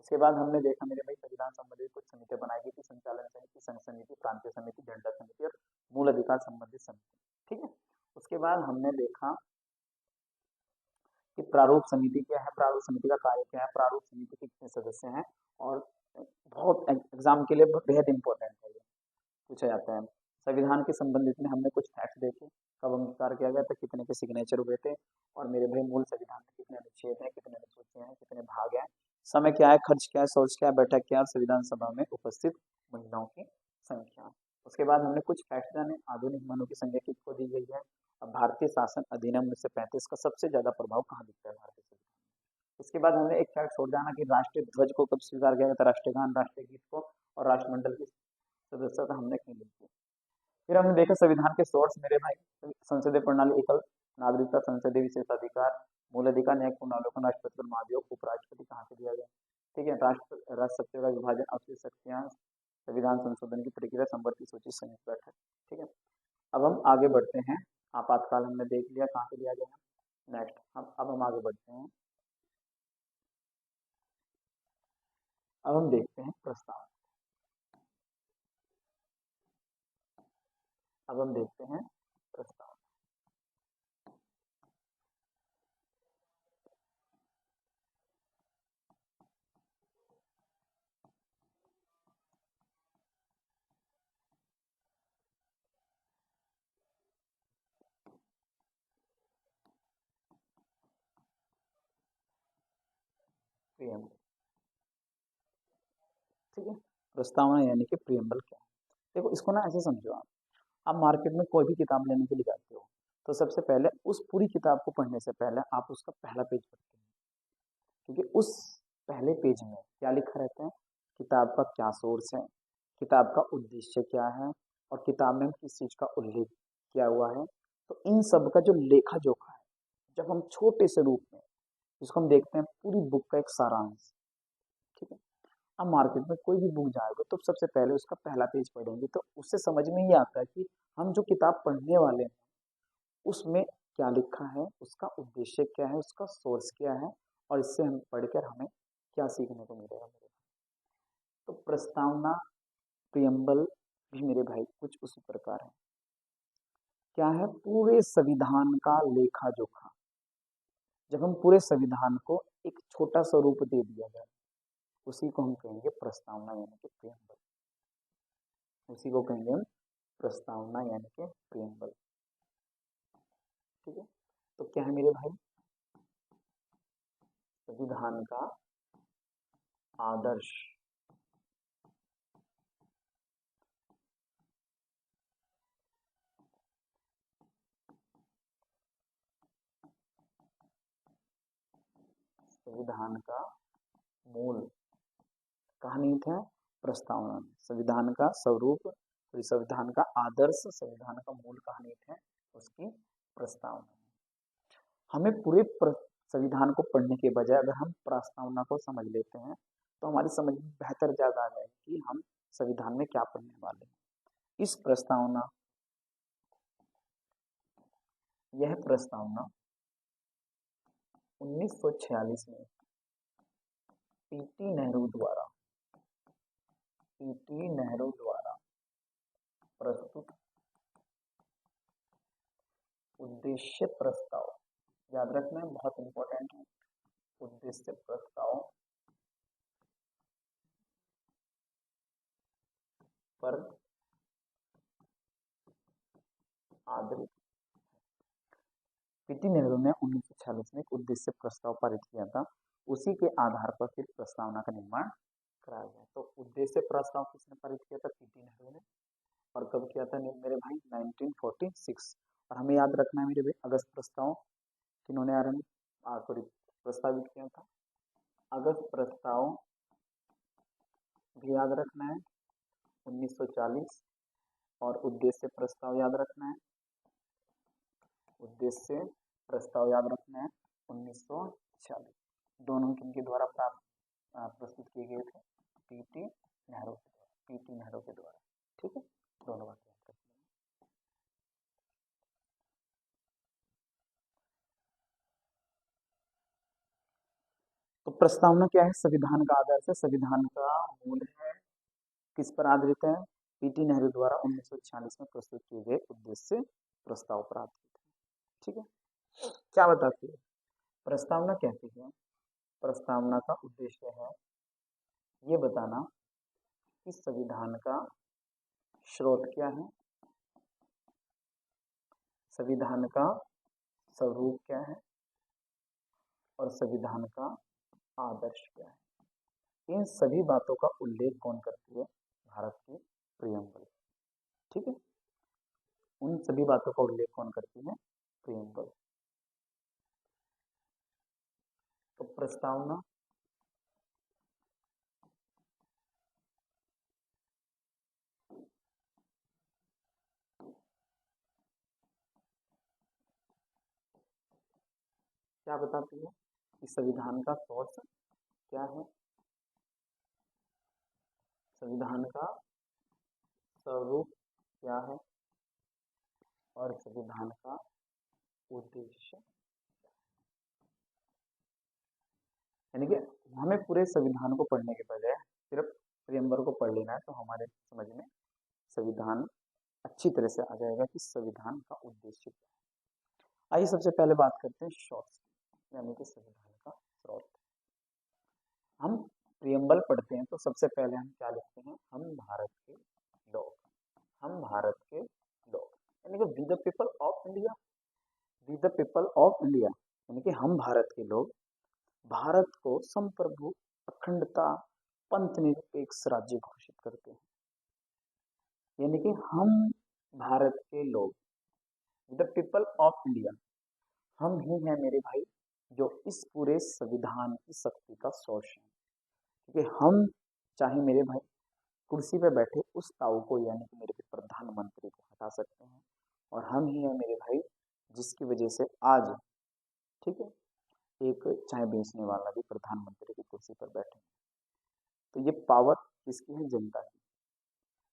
इसके बाद हमने देखा मेरे भाई संविधान संबंधित कुछ समितियां बनाई गई थी। संचालन समिति, संघ समिति, प्रांतीय समिति, झंडा समिति और मूल अधिकार संबंधित समिति। ठीक है। उसके बाद हमने देखा कि प्रारूप समिति क्या है, प्रारूप समिति का कार्य क्या है, प्रारूप समिति के कितने सदस्य हैं। और बहुत एग्जाम के लिए बेहद इंपॉर्टेंट है ये, पूछा जाता है। संविधान के संबंधित में हमने कुछ फैक्ट देखे, कब अंगीकार किया गया था, कितने के सिग्नेचर हुए थे, और मेरे भाई मूल संविधान में कितने अनुच्छेद हैं, कितने अनुसूचियां हैं, कितने भाग हैं, समय क्या है, खर्च क्या है, सोर्स क्या है, बैठक क्या है, और संविधान सभा में उपस्थित महिलाओं की संख्या। उसके बाद हमने कुछ फैक्ट जाने, आधुनिक मानव की संख्या किसको दी गई है। अब भारतीय शासन अधिनियम 1935 का सबसे ज्यादा प्रभाव कहाँ दिखता है, भारतीय संविधान। इसके बाद हमने एक फैक्ट छोड़ जाना कि राष्ट्रीय ध्वज को कब स्वीकार किया गया था, राष्ट्रीय गान, राष्ट्रीय गीत को, और राष्ट्रमंडल की सदस्यता हमने क्यों ली थी। फिर हमने देखा संविधान के सोर्स मेरे भाई, संसदीय प्रणाली, एकल नागरिकता, संसदीय विशेषाधिकार, मूल अधिकार, न्यायिक पुनरावलोकन, राष्ट्रपति पर महाभियोग, उपराष्ट्रपति कहाँ से दिया गया। ठीक है, राष्ट्र शक्तियों का विभाजन, अक्षय शक्तियां, संविधान संशोधन की प्रक्रिया, संवर्ग की सूची, संयुक्त बैठक। ठीक है, अब हम आगे बढ़ते हैं। आपातकाल हमने देख लिया कहाँ से लिया गया। नेक्स्ट अब हम आगे बढ़ते हैं। अब हम देखते हैं प्रस्ताव। अब हम देखते हैं प्रस्ताव। प्रियम्बल। ठीक है, प्रस्तावना यानी कि प्रियम्बल क्या है। देखो इसको ना ऐसे समझो, आप मार्केट में कोई भी किताब लेने के लिए जाते हो तो सबसे पहले उस पूरी किताब को पढ़ने से पहले आप उसका पहला पेज पढ़ते हैं, क्योंकि उस पहले पेज में क्या लिखा रहता है, किताब का क्या सोर्स है, किताब का उद्देश्य क्या है, और किताब में किस चीज का उल्लेख किया हुआ है। तो इन सब का जो लेखा जोखा है, जब हम छोटे से रूप में जिसको हम देखते हैं पूरी बुक का एक सारांश। ठीक है, अब मार्केट में कोई भी बुक जाएगा तो सबसे पहले उसका पहला पेज पढ़ेंगे तो उससे समझ में ये आता है कि हम जो किताब पढ़ने वाले हैं उसमें क्या लिखा है, उसका उद्देश्य क्या है, उसका सोर्स क्या है, और इससे हम पढ़कर हमें क्या सीखने को मिलेगा मेरे। तो प्रस्तावना, प्रियम्बल भी मेरे भाई कुछ उसी प्रकार है। क्या है, पूरे संविधान का लेखा जोखा। जब हम पूरे संविधान को एक छोटा सा रूप दे दिया जाए उसी को हम कहेंगे प्रस्तावना यानी कि प्रियम्बल। उसी को कहेंगे हम प्रस्तावना यानी कि प्रियम्बल। ठीक है, तो क्या है मेरे भाई, संविधान का आदर्श, संविधान का मूल कहानी है प्रस्तावना में, संविधान का स्वरूप, संविधान का आदर्श, संविधान का मूल कहानी है उसकी प्रस्तावना। हमें पूरे संविधान को पढ़ने के बजाय अगर हम प्रस्तावना को समझ लेते हैं तो हमारी समझ में बेहतर ज्यादा आ जाएगी कि हम संविधान में क्या पढ़ने वाले हैं। इस प्रस्तावना, यह प्रस्तावना 1946 में पीटी नेहरू द्वारा, पीटी नेहरू द्वारा प्रस्तुत उद्देश्य प्रस्ताव, याद रखना है बहुत इंपॉर्टेंट है, उद्देश्य प्रस्ताव पर आधारित। पीटी नेहरू ने 1946 में एक उद्देश्य प्रस्ताव पारित किया था, उसी के आधार पर फिर प्रस्तावना का निर्माण कराया गया। तो उद्देश्य प्रस्ताव किसने पारित किया था, पीटी नेहरू ने, और कब किया था मेरे भाई, 1946। और हमें याद रखना है मेरे भाई, अगस्त प्रस्ताव किन्होंने आरंभ सॉरी प्रस्तावित किया था, अगस्त प्रस्ताव भी याद रखना है 1940, और उद्देश्य प्रस्ताव याद रखना है, उद्देश्य प्रस्ताव याद रखना है 1940। दोनों किनके द्वारा प्रस्तुत किए गए थे, पीटी नेहरू के द्वारा, पीटी नेहरू के द्वारा। ठीक है, दोनों बातें याद रखना। तो प्रस्तावना क्या है, संविधान का आदर्श है, संविधान का मूल है, किस पर आधारित है, पीटी नेहरू द्वारा 1946 में प्रस्तुत किए गए उद्देश्य प्रस्ताव पर आधारित है। ठीक है, क्या बताती है प्रस्तावना, कहती है प्रस्तावना का उद्देश्य है ये बताना कि संविधान का स्रोत क्या है, संविधान का स्वरूप क्या है, और संविधान का आदर्श क्या है। इन सभी बातों का उल्लेख कौन करती है, भारत की प्रियम्बल। ठीक है, उन सभी बातों का उल्लेख कौन करती है? प्रियम्बल। तो प्रस्तावना क्या बताती है कि संविधान का सोर्स क्या है? संविधान का स्वरूप क्या है और संविधान का उद्देश्य, यानी कि हमें पूरे संविधान को पढ़ने के बजाय सिर्फ प्रियम्बर को पढ़ लेना है तो हमारे समझ में संविधान अच्छी तरह से आ जाएगा कि संविधान का उद्देश्य क्या है। आइए सबसे पहले बात करते हैं सोर्स, यानी कि संविधान का स्रोत। हम प्रियम्बल पढ़ते हैं तो सबसे पहले हम क्या लिखते हैं? हम भारत के लोग, हम भारत के लोग, यानी कि we the people of India, we the people of India, यानी कि हम भारत के लोग भारत को संप्रभु, अखंडता, पंथ निरपेक्ष राज्य घोषित करते हैं। यानी कि हम भारत के लोग, द पीपल ऑफ इंडिया, हम ही हैं मेरे भाई जो इस पूरे संविधान की शक्ति का सोर्स है। क्योंकि हम चाहे मेरे भाई कुर्सी पे बैठे उस ताऊ को, यानी कि मेरे प्रधानमंत्री को हटा सकते हैं, और हम ही हैं मेरे भाई जिसकी वजह से आज, ठीक है, एक चाय बेचने वाला भी प्रधानमंत्री की कुर्सी पर बैठे। तो ये पावर किसकी है? जनता की।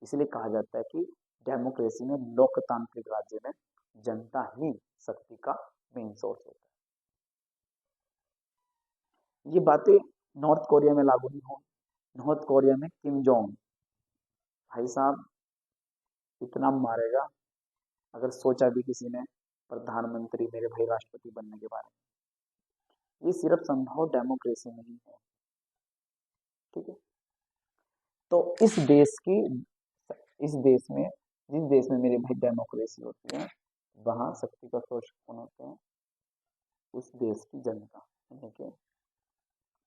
इसलिए कहा जाता है कि डेमोक्रेसी में, लोकतांत्रिक राज्य में जनता ही शक्ति का मेन सोर्स होता है। ये बातें नॉर्थ कोरिया में लागू नहीं हो। नॉर्थ कोरिया में किम जोंग भाई साहब इतना मारेगा, अगर सोचा भी किसी ने प्रधानमंत्री मेरे भाई राष्ट्रपति बनने के बारे में। ये सिर्फ संभव डेमोक्रेसी में ही है, ठीक है। तो इस देश में, जिस देश में मेरे भाई डेमोक्रेसी होती है, वहां शक्ति का सोर्स कौन होते हैं? उस देश की जनता, यानी कि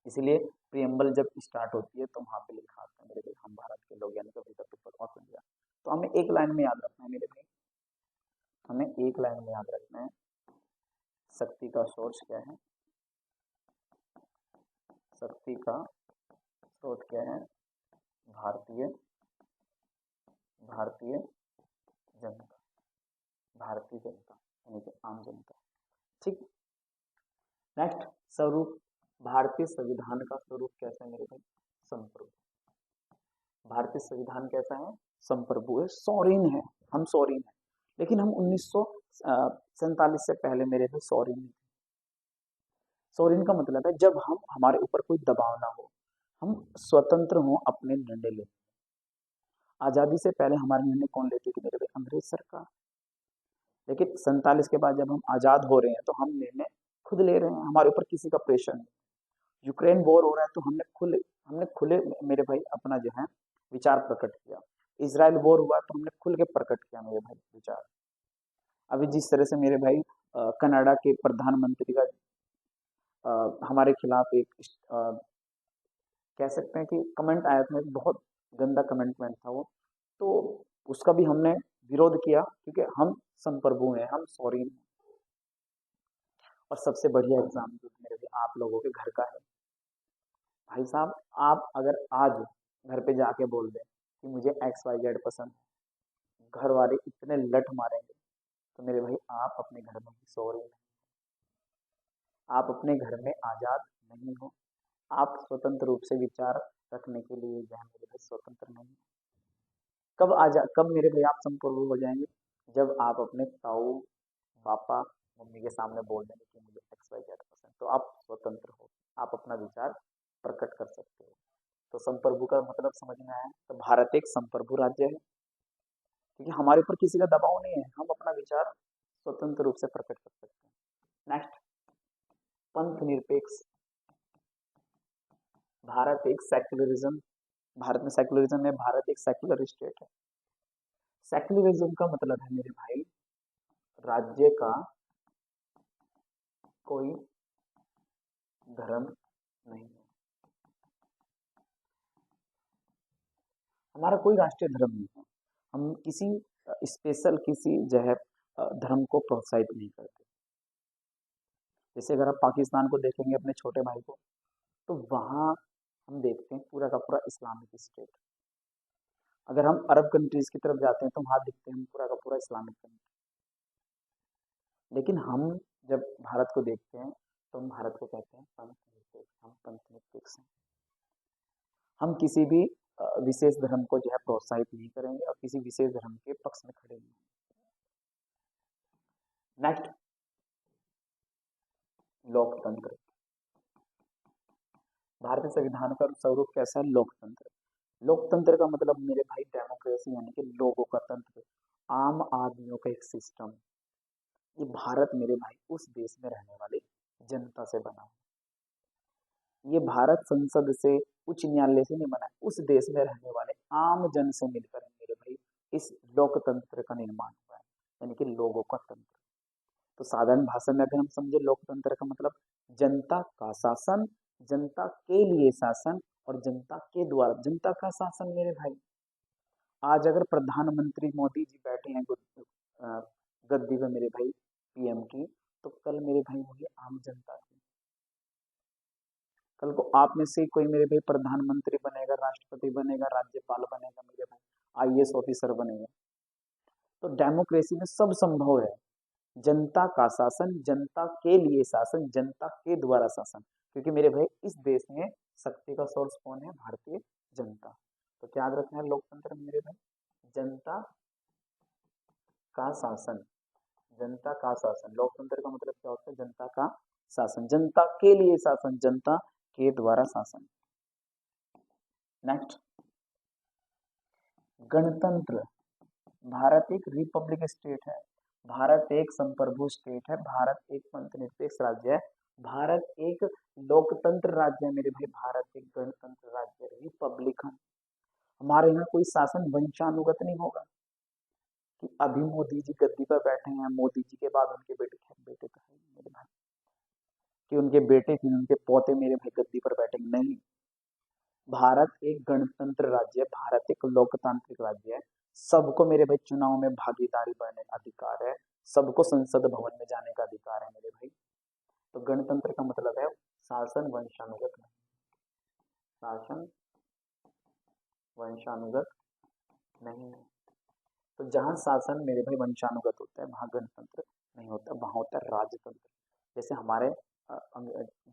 इसलिए प्रियम्बल जब स्टार्ट होती है तो वहां पे लिखा आता है मेरे भाई हम भारत के लोग, यानी कि द पीपल ऑफ इंडिया। तो हमें एक लाइन में याद रखना है मेरे भाई, हमें एक लाइन में याद रखना है, शक्ति का सोर्स क्या है? शक्ति का स्रोत क्या है? भारतीय भारतीय जनता, भारतीय जनता, यानी कि आम जनता, ठीक। नेक्स्ट, स्वरूप। भारतीय संविधान का स्वरूप कैसा है मेरे भाई? संप्रभु। भारतीय संविधान कैसा है? संप्रभु है, सॉवरेन है। हम सॉवरेन है, लेकिन हम 1947 से पहले मेरे भाई सॉवरेन नहीं थे। सॉवरेन का मतलब है जब हम, हमारे ऊपर कोई दबाव ना हो, हम स्वतंत्र हों अपने निर्णय लेने। आजादी से पहले हमारे निर्णय कौन लेती थी मेरे भाई? अंग्रेज सरकार। लेकिन 47 के बाद जब हम आजाद हो रहे हैं तो हम निर्णय खुद ले रहे हैं, हमारे ऊपर किसी का प्रेशर नहीं। यूक्रेन वॉर हो रहा है तो हमने खुले मेरे भाई अपना जो है विचार प्रकट किया। इसराइल वॉर हुआ तो हमने खुल के प्रकट किया मेरे भाई विचार। अभी जिस तरह से मेरे भाई कनाडा के प्रधानमंत्री का हमारे खिलाफ एक कह सकते हैं कि कमेंट आया था, एक बहुत गंदा कमेंटमेंट था वो, तो उसका भी हमने विरोध किया क्योंकि हम संप्रभु हैं, हम सॉरी। और सबसे बढ़िया एग्जाम्पल मेरे भी आप लोगों के घर का है। भाई साहब, आप अगर आज घर पे जाके बोल दें कि मुझे XYZ पसंद है, घर वाले इतने लठ मारेंगे, तो मेरे भाई आप अपने घर में ही सो रहे हैं, आप अपने घर में आजाद नहीं हो, आप स्वतंत्र रूप से विचार रखने के लिए जो है मेरे भाई स्वतंत्र नहीं हो। कब मेरे भाई आप संपूर्ण हो जाएंगे? जब आप अपने ताऊ, पापा, मम्मी के सामने बोल देंगे कि मुझे XYZ पसंद, तो आप स्वतंत्र हो, आप अपना विचार प्रकट कर सकते हो। तो संप्रभु का मतलब समझ में आया? तो भारत एक संप्रभु राज्य है क्योंकि हमारे ऊपर किसी का दबाव नहीं है, हम अपना विचार स्वतंत्र रूप से प्रकट कर सकते हैं। नेक्स्ट, पंथ निरपेक्ष। भारत एक सेक्युलरिज्म, भारत में सेक्युलरिज्म है, भारत एक सेक्युलर स्टेट है। सेक्युलरिज्म का मतलब है मेरे भाई राज्य का कोई धर्म नहीं है, हमारा कोई राष्ट्रीय धर्म नहीं है, हम किसी स्पेशल किसी जो है धर्म को प्रोत्साहित नहीं करते। जैसे अगर आप पाकिस्तान को देखेंगे अपने छोटे भाई को, तो वहाँ हम देखते हैं पूरा का पूरा इस्लामिक स्टेट। अगर हम अरब कंट्रीज की तरफ जाते हैं तो वहाँ दिखते हैं हम पूरा का पूरा इस्लामिक कंट्री। लेकिन हम जब भारत को देखते हैं तो हम भारत को कहते हैं पंथ निरपेक्ष, हम पंथ निरपेक्ष हैं। हम किसी भी विशेष धर्म को जो है प्रोत्साहित नहीं करेंगे और किसी विशेष धर्म के पक्ष में खड़े नहीं। नेक्स्ट, लोकतंत्र। भारतीय संविधान का स्वरूप कैसा है? लोकतंत्र। लोकतंत्र का मतलब मेरे भाई डेमोक्रेसी, यानी कि लोगों का तंत्र, आम आदमियों का एक सिस्टम। ये भारत मेरे भाई उस देश में रहने वाले जनता से बना है। ये भारत संसद से, उच्च न्यायालय से नहीं बना है, उस देश में रहने वाले आम जन से मिलकर मेरे भाई इस लोकतंत्र का निर्माण हुआ है, यानी कि लोगों का तंत्र। तो साधारण भाषा में अगर हम समझे लोकतंत्र का मतलब जनता का शासन, जनता के लिए शासन और जनता के द्वारा। जनता का शासन मेरे भाई, आज अगर प्रधानमंत्री मोदी जी बैठे हैं गद्दी पे मेरे भाई पीएम की, तो कल मेरे भाई होंगे आम जनता की। कल को आप में से कोई मेरे भाई प्रधानमंत्री बनेगा, राष्ट्रपति बनेगा, राज्यपाल बनेगा, मेरे भाई आईएएस ऑफिसर बनेगा। तो डेमोक्रेसी में सब संभव है। जनता का शासन, जनता के लिए शासन, जनता के द्वारा शासन। क्योंकि मेरे भाई इस देश में शक्ति का सोर्स कौन है? भारतीय जनता। तो क्या याद रखना है लोकतंत्र में मेरे भाई? जनता का शासन, जनता का शासन। लोकतंत्र का मतलब क्या होता है? जनता का शासन, जनता के लिए शासन, जनता के द्वारा शासन। नेक्स्ट, गणतंत्र। भारत एक रिपब्लिक स्टेट है, भारत एक संप्रभु स्टेट है, भारत एक पंथनिरपेक्ष राज्य है, भारत एक लोकतंत्र राज्य है मेरे भाई, भारत एक गणतंत्र राज्य है, रिपब्लिकन। हमारे यहाँ कोई शासन वंशानुगत नहीं होगा कि अभी मोदी जी गद्दी पर बैठे हैं, मोदी जी के बाद उनके बेटे बेटे तो है मेरे भाई, कि उनके बेटे फिर उनके पोते मेरे भाई गद्दी पर बैठेंगे, नहीं। भारत एक गणतंत्र राज्य है, भारत एक लोकतांत्रिक राज्य है। सबको मेरे भाई चुनाव में भागीदारी बनने का अधिकार है, सबको संसद भवन में जाने का अधिकार है मेरे भाई। तो गणतंत्र का मतलब है शासन वंशानुगत नहीं, शासन वंशानुगत नहीं है। तो जहां शासन मेरे भाई वंशानुगत होता है वहां गणतंत्र नहीं होता, वहां होता है राजतंत्र। जैसे हमारे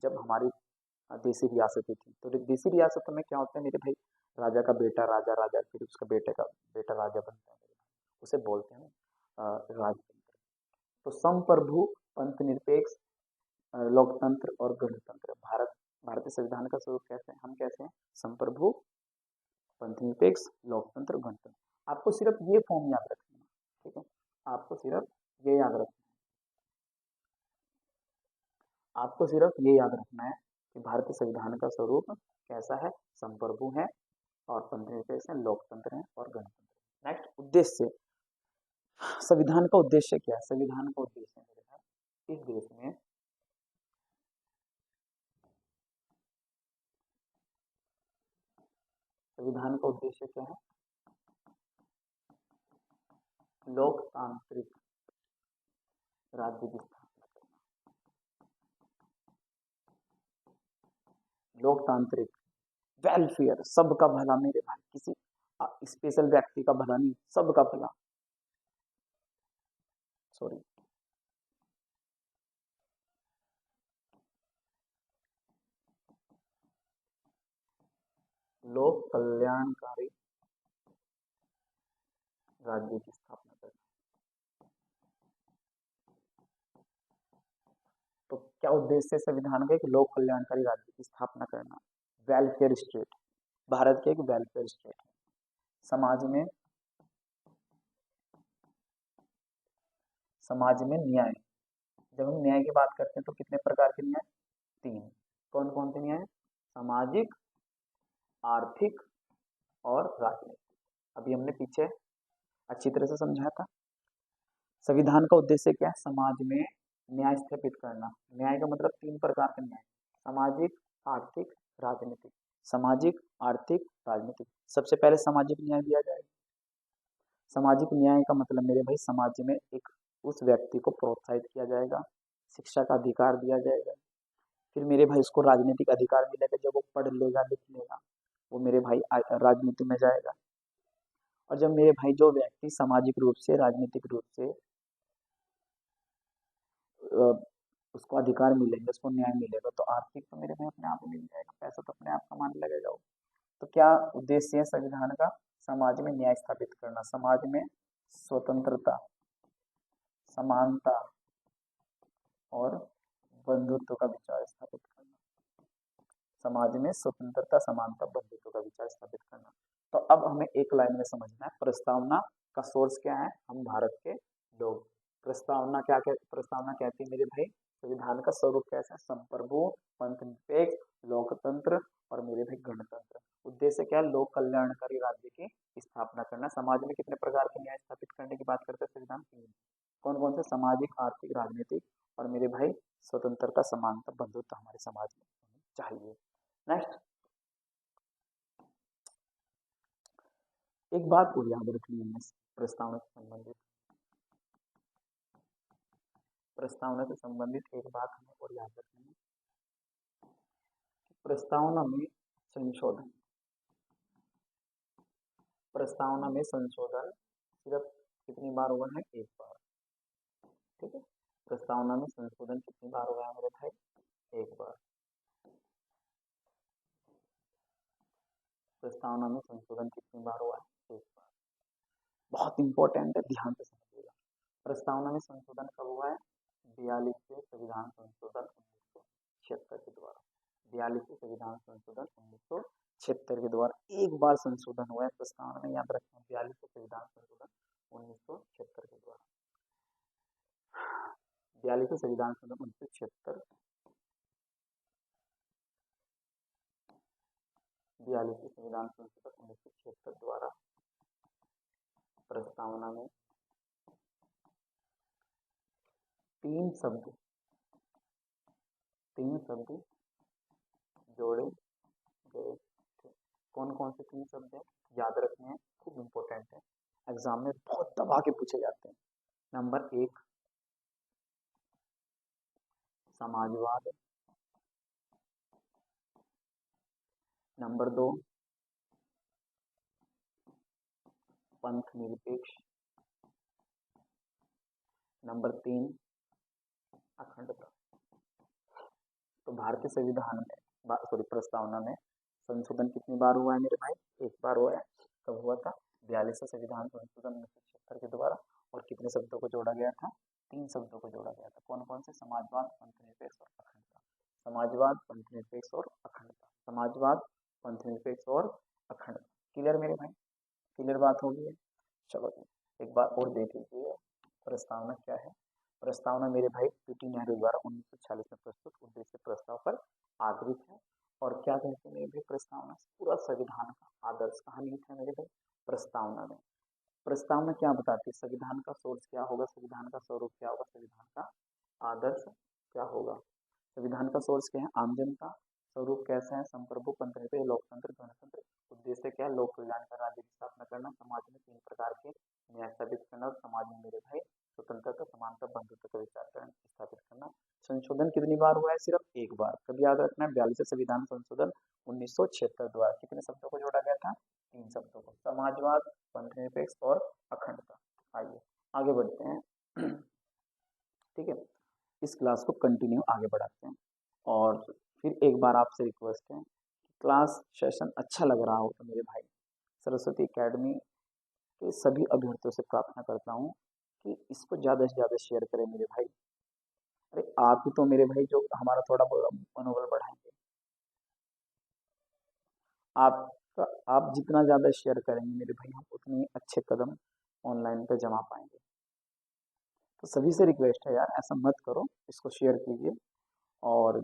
जब हमारी देसी रियासतें थी, तो देसी रियासतों में क्या होता है मेरे भाई? राजा का बेटा राजा, राजा फिर उसका बेटे का बेटा राजा बनता है मेरे भाई, उसे बोलते हैं राजतंत्र। तो संप्रभु, पंथ निरपेक्ष, लोकतंत्र और गणतंत्र। भारतीय संविधान का स्वरूप कैसे है? हम कैसे हैं? संप्रभु, पंथ निरपेक्ष, लोकतंत्र, गणतंत्र। आपको सिर्फ ये फॉर्म याद रखना है, ठीक है? आपको सिर्फ ये याद रखना है, आपको सिर्फ ये याद रखना है कि भारतीय संविधान का स्वरूप कैसा है? संप्रभु है और पंथ निरपेक्ष है, लोकतंत्र है और गणतंत्र। नेक्स्ट, उद्देश्य। संविधान का उद्देश्य क्या है? संविधान का उद्देश्य मेरे भाई, इस देश में संविधान का उद्देश्य क्या है? लोकतांत्रिक राज्य की स्थापना करना। लोकतांत्रिक, वेलफेयर, सबका भला मेरे भाई, किसी स्पेशल व्यक्ति का भला नहीं, सबका भला। सॉरी, लोक कल्याणकारी राज्य की स्थापना करना। तो क्या उद्देश्य है संविधान का? एक लोक कल्याणकारी राज्य की स्थापना करना, वेलफेयर स्टेट। भारत के एक वेलफेयर स्टेट है। समाज में न्याय। जब हम न्याय की बात करते हैं तो कितने प्रकार के न्याय? तीन। कौन कौन से न्याय? सामाजिक, आर्थिक और राजनीतिक। अभी हमने पीछे अच्छी तरह से समझाया था। संविधान का उद्देश्य क्या है? समाज में न्याय स्थापित करना। न्याय का मतलब तीन प्रकार के न्याय, सामाजिक, आर्थिक, राजनीतिक। सामाजिक, आर्थिक, राजनीतिक। सबसे पहले सामाजिक न्याय दिया जाएगा। सामाजिक न्याय का मतलब मेरे भाई समाज में एक उस व्यक्ति को प्रोत्साहित किया जाएगा, शिक्षा का अधिकार दिया जाएगा। फिर मेरे भाई उसको राजनीतिक अधिकार मिलेगा, जब वो पढ़ लेगा लिख लेगा वो मेरे भाई राजनीति में जाएगा। और जब मेरे भाई जो व्यक्ति सामाजिक रूप से राजनीतिक रूप से अ, उसको अधिकार मिलेंगे, उसको न्याय मिलेगा, तो आर्थिक तो मेरे भाई अपने आप ही मिल जाएगा, पैसा तो अपने आप कमाने लगेगा वो। तो क्या उद्देश्य है संविधान का? समाज में न्याय स्थापित करना, समाज में स्वतंत्रता, समानता और बंधुत्व का विचार स्थापित करना। समाज में स्वतंत्रता, समानता, बंधुत्व का विचार स्थापित करना। तो अब हमें एक लाइन में समझना है, प्रस्तावना का सोर्स क्या है? हम भारत के लोग। प्रस्तावना प्रस्तावना कहती है मेरे भाई संविधान का स्वरूप कैसा है? संप्रभु, पंथ निरपेक्ष, लोकतंत्र और मेरे भाई गणतंत्र। उद्देश्य क्या है? लोक कल्याणकारी राज्य की स्थापना करना। समाज में कितने प्रकार के न्याय स्थापित करने की बात करते हैं संविधान? तीन। कौन कौन से? सामाजिक, आर्थिक, राजनीतिक और मेरे भाई स्वतंत्रता, समानता, बंधुत्व हमारे समाज में चाहिए। नेक्स्ट, एक बात और याद रखनी है प्रस्तावना से संबंधित, प्रस्तावना से संबंधित एक बात हमें और याद रखनी है। प्रस्तावना में संशोधन, प्रस्तावना में संशोधन सिर्फ कितनी बार हुआ है? एक बार। ठीक है, प्रस्तावना में संशोधन कितनी बार हुआ है मेरे भाई? एक बार। प्रस्तावना में संशोधन कितनी बार हुआ है? एक बार। बहुत इंपॉर्टेंट है, ध्यान से समझिएगा। प्रस्तावना में संशोधन कब हुआ है? 42वें संविधान संशोधन 1976 के द्वारा। 42वें संविधान संशोधन 1976 के द्वारा एक बार संशोधन हुआ है प्रस्तावना में, याद रखना। 42वें संविधान संशोधन 1976 के द्वारा। 42वें संविधान संशोधन 1976, 42वें संविधान संशोधन 1976 द्वारा प्रस्तावना में तीन शब्द जोड़े गए थे। कौन कौन से तीन शब्द हैं? याद रखने हैं, खूब इंपॉर्टेंट है, एग्जाम में बहुत दबा के पूछे जाते हैं। नंबर 1 समाजवाद, नंबर 2 पंथ निरपेक्ष, नंबर 3 अखंडता। तो भारतीय संविधान में सॉरी प्रस्तावना में संशोधन कितनी बार हुआ है मेरे भाई? एक बार हुआ है। कब हुआ था? 42वें संविधान संशोधन 1976 के द्वारा। और कितने शब्दों को जोड़ा गया था? तीन शब्दों को जोड़ा गया था। कौन कौन से? समाजवाद, पंथ निरपेक्ष और अखंडता। समाजवाद, पंथ निरपेक्ष और अखंडता। समाजवाद, पंथ निरपेक्ष और अखंडता। क्लियर मेरे भाई? क्लियर बात होगी है? चलो एक बार और देख लीजिए, प्रस्तावना क्या है। प्रस्तावना मेरे भाई पीटी नेहरू द्वारा 1946 में प्रस्तुत उद्देश्य प्रस्ताव पर आधारित है। और क्या कहते हैं मेरे भाई? प्रस्तावना पूरा संविधान का आदर्श कहाँ निहित है मेरे भाई? प्रस्तावना में। प्रस्तावना क्या बताती है? संविधान का सोर्स क्या होगा, संविधान का स्वरूप क्या होगा, संविधान का आदर्श क्या होगा। संविधान का सोर्स क्या है? आम जनता। स्वरूप कैसा है? संप्रभु, पंथ निरपेक्ष, लोकतंत्र, गणतंत्र। उद्देश्य क्या है? लोक कल्याण का राज्य की स्थापना करना। समाज में तीन प्रकार के न्याय स्थापित करना और समाज में मेरे भाई स्वतंत्रता, समानता, बंधुत्व का विचार स्थापित करना। संशोधन कितनी बार हुआ है? सिर्फ एक बार। कभी याद रखना है, 42वें संविधान संशोधन 1976 द्वारा। कितने शब्दों को जोड़ा गया था? तीन शब्दों को, समाजवाद, पंथ निरपेक्ष और अखंडता। आइए आगे बढ़ते हैं। ठीक है, इस क्लास को कंटिन्यू आगे बढ़ाते हैं। और फिर एक बार आपसे रिक्वेस्ट है, क्लास सेशन अच्छा लग रहा हो तो मेरे भाई सरस्वती एकेडमी के सभी अभ्यर्थियों से प्रार्थना करता हूँ कि इसको ज़्यादा से ज़्यादा शेयर करें मेरे भाई। अरे आप ही तो मेरे भाई जो हमारा थोड़ा बहुत मनोबल बढ़ाएंगे। आप आप जितना ज़्यादा शेयर करेंगे मेरे भाई, हम उतने अच्छे कदम ऑनलाइन पे जमा पाएंगे। तो सभी से रिक्वेस्ट है यार, ऐसा मत करो, इसको शेयर कीजिए। और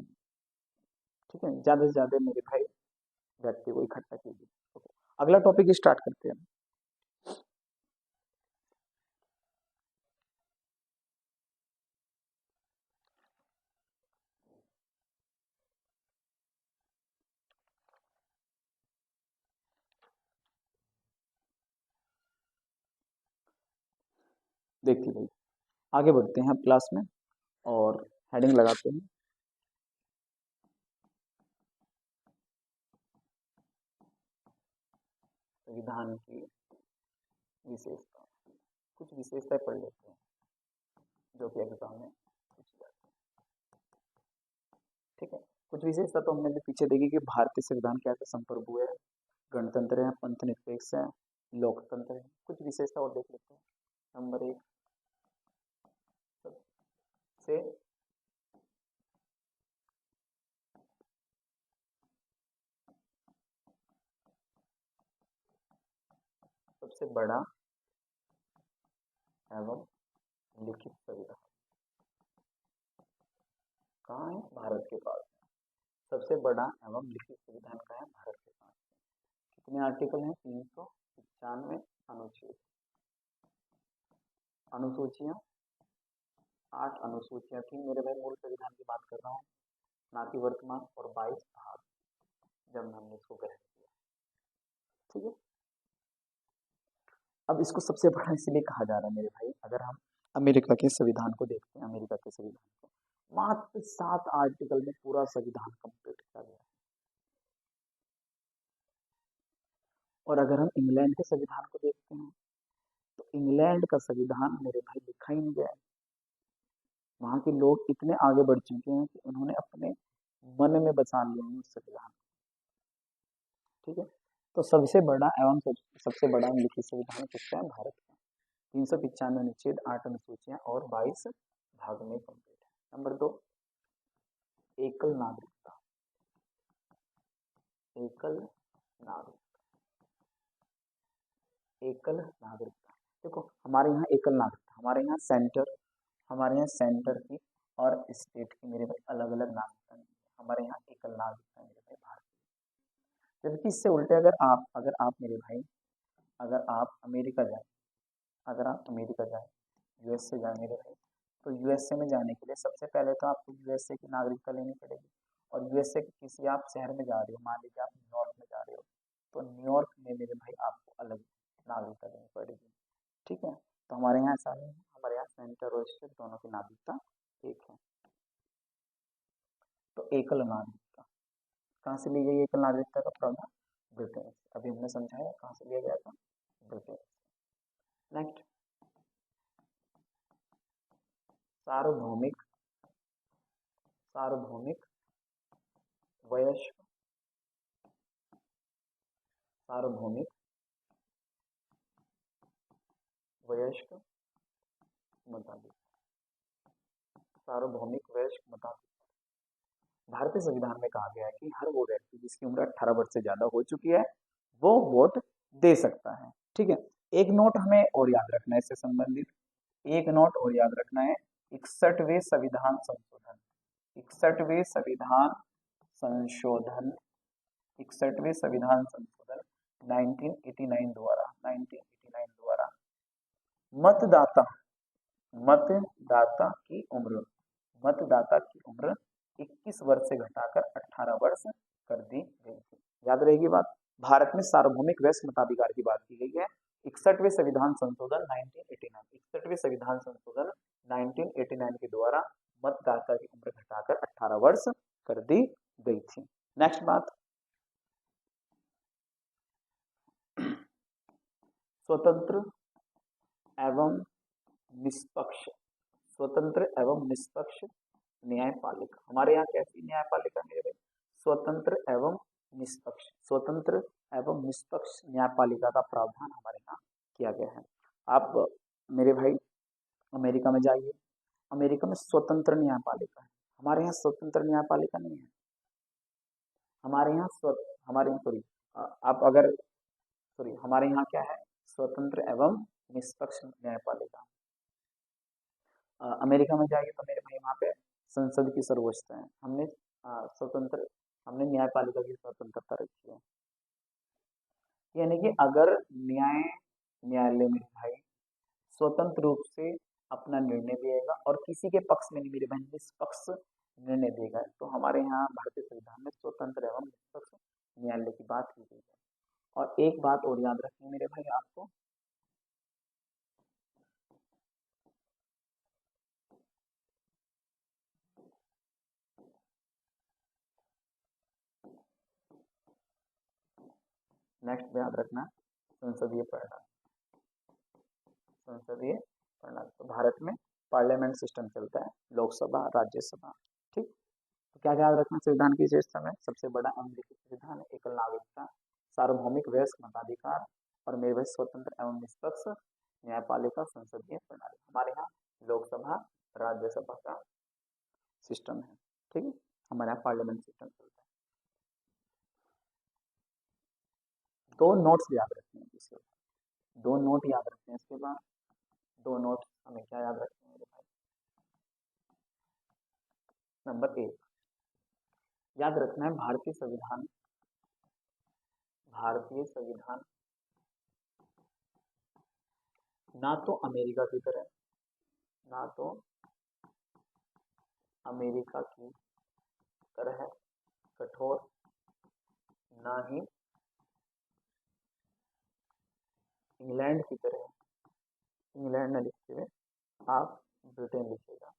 ठीक है, ज़्यादा से ज़्यादा मेरे भाई व्यक्ति को इकट्ठा कीजिए। अगला टॉपिक स्टार्ट करते हैं। देखिए भाई, आगे बढ़ते हैं अब क्लास में और हेडिंग लगाते हैं। संविधान की विशेषता, कुछ विशेषताएं पढ़ लेते हैं जो कि एग्जाम में पूछी जाती है। ठीक है, कुछ विशेषता तो हमने भी पीछे देखी कि भारतीय संविधान क्या है, संप्रभु है, गणतंत्र है, पंथ निरपेक्ष है, लोकतंत्र है। कुछ विशेषता और देख लेते हैं। नंबर एक, सबसे सबसे बड़ा एवं लिखित संविधान कहाँ है? भारत के पास। सबसे बड़ा एवं लिखित संविधान का है? भारत के पास। कितने आर्टिकल हैं? 395 अनुच्छेद। अनुसूचियां 8 अनुसूचियां थी मेरे भाई, मूल संविधान की बात कर रहा हूँ, ना कि वर्तमान, और 22 भाग जब हमने इसको ग्रहण किया। ठीक है, अब इसको सबसे बड़ा इसलिए कहा जा रहा है मेरे भाई, अगर हम अमेरिका के संविधान को देखते हैं, अमेरिका के संविधान को मात्र 7 आर्टिकल में पूरा संविधान कंप्लीट किया गया है। और अगर हम इंग्लैंड के संविधान को देखते हैं तो इंग्लैंड का संविधान मेरे भाई लिखा ही नहीं गया है। वहां के लोग इतने आगे बढ़ चुके हैं कि उन्होंने अपने मन में बसा लिया है उस संविधान। ठीक है, तो सबसे बड़ा एवं सबसे बड़ा लिखित संविधान किसका है? भारत का। 395 अनुच्छेद, 8 अनुसूचियां और 22 भाग में कंप्लीट है। नंबर 2, एकल नागरिकता। एकल नागरिक, एकल नागरिकता। देखो हमारे यहाँ एकल नागरिकता, हमारे यहाँ सेंटर की और स्टेट की मेरे भाई अलग अलग नागरिकता नहीं है। हमारे यहाँ एकल नागरिकता मेरे भाई भारत। जबकि इससे उल्टे अगर आप मेरे भाई, अगर आप अमेरिका जाए, अगर आप अमेरिका जाए, यूएसए जाए मेरे भाई, तो यूएसए में जाने के लिए सबसे पहले तो आपको यूएसए की नागरिकता लेनी पड़ेगी। और यूएसए के किसी आप शहर में जा रहे हो, मान लीजिए आप न्यूयॉर्क में जा रहे हो, तो न्यूयॉर्क में मेरे भाई आपको अलग नागरिकता लेनी पड़ेगी। ठीक है, तो हमारे यहाँ ऐसा नहीं है, हमारे यहाँ सेंटर और स्टेट दोनों की नागरिकता एक है। तो एकल नागरिकता कहाँ से ली गई? एकल नागरिकता का प्रावधान ब्रिटेन से। अभी हमने समझाया कहाँ से लिया गया था, ब्रिटेन। नेक्स्ट, सार्वभौमिक, सार्वभौमिक वयस्क, सार्वभौमिक वयस्क मताधिकार, सार्वभौमिक वयस्क मताधिकार। भारतीय संविधान में कहा गया है कि हर वो व्यक्ति जिसकी उम्र 18 वर्ष से ज्यादा हो चुकी है वो वोट दे सकता है। ठीक है, एक नोट हमें और याद रखना है इससे संबंधित, एक नोट और याद रखना है, 61वें संविधान संशोधन, 61वें संविधान संशोधन, 61वें संविधान संशोधन 1989 द्वारा मतदाता, मतदाता की उम्र, मतदाता की उम्र 21 वर्ष से घटाकर 18 वर्ष कर दी गई थी। याद रहेगी बात। भारत में सार्वभौमिक वयस्क मताधिकार की बात की गई है। 61वें संविधान संशोधन 1989, 61वें संविधान संशोधन 1989 के द्वारा मतदाता की उम्र घटाकर 18 वर्ष कर दी गई थी। नेक्स्ट बात, स्वतंत्र एवं निष्पक्ष, स्वतंत्र एवं निष्पक्ष न्यायपालिका। हमारे यहाँ कैसी न्यायपालिका मेरे भाई? स्वतंत्र एवं निष्पक्ष, स्वतंत्र एवं निष्पक्ष न्यायपालिका का प्रावधान हमारे यहाँ किया गया है। आप मेरे भाई अमेरिका में जाइए, अमेरिका में स्वतंत्र न्यायपालिका है, हमारे यहाँ स्वतंत्र न्यायपालिका नहीं है। हमारे यहाँ हमारे यहाँ सॉरी, आप अगर सॉरी, हमारे यहाँ क्या है? स्वतंत्र एवं निष्पक्ष न्यायपालिका। अमेरिका में जाइए तो मेरे भाई वहाँ पे संसद की सर्वोच्चता है। हमने स्वतंत्र, हमने न्यायपालिका की स्वतंत्रता रखी है। यानी कि अगर न्यायालय में भाई स्वतंत्र रूप से अपना निर्णय देगा और किसी के पक्ष में नहीं मेरे भाई निष्पक्ष निर्णय देगा, तो हमारे यहाँ भारतीय संविधान में स्वतंत्र एवं निष्पक्ष न्यायालय की बात की गई है। और एक बात और याद रखनी मेरे भाई आपको, नेक्स्ट में याद रखना संसदीय प्रणाली। संसदीय प्रणाली तो भारत में पार्लियामेंट सिस्टम चलता है, लोकसभा, राज्यसभा। ठीक, तो क्या याद रखना संविधान की विशेषता में? सबसे बड़ा अमेरिकी संविधान है, एकल नागरिकता, सार्वभौमिक वयस्क मताधिकार और निर्भय स्वतंत्र एवं निष्पक्ष न्यायपालिका संसदीय प्रणाली। हमारे यहाँ लोकसभा राज्यसभा का सिस्टम है। ठीक है, हमारे यहाँ पार्लियामेंट सिस्टम चलता है। दो नोट्स याद रखने हैं इसके बाद, दो नोट याद रखते हैं इसके बाद। दो नोट हमें क्या याद रखते हैं मेरे भाई? नंबर 1 याद रखना है भारतीय संविधान, भारतीय संविधान ना तो अमेरिका की तरह, ना तो अमेरिका की तरह कठोर, ना ही इंग्लैंड की तरह, इंग्लैंड न लिखते हुए आप ब्रिटेन लिखिएगा।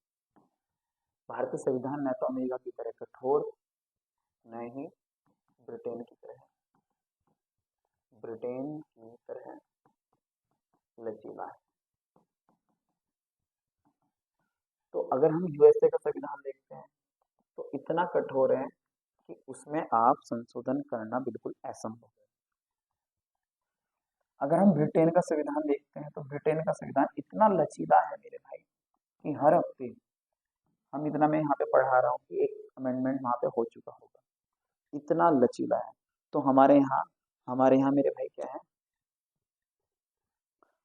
भारतीय संविधान न तो अमेरिका की तरह कठोर, न ही ब्रिटेन की तरह, ब्रिटेन की तरह लचीला है। तो अगर हम यूएसए का संविधान देखते हैं तो इतना कठोर है कि उसमें आप संशोधन करना बिल्कुल असंभव है। अगर हम ब्रिटेन का संविधान देखते हैं तो ब्रिटेन का संविधान इतना लचीला है मेरे भाई कि हर हफ्ते हम इतना, मैं यहाँ पे पढ़ा रहा हूँ कि एक अमेंडमेंट वहाँ पे हो चुका होगा, इतना लचीला है। तो हमारे यहाँ मेरे भाई क्या है,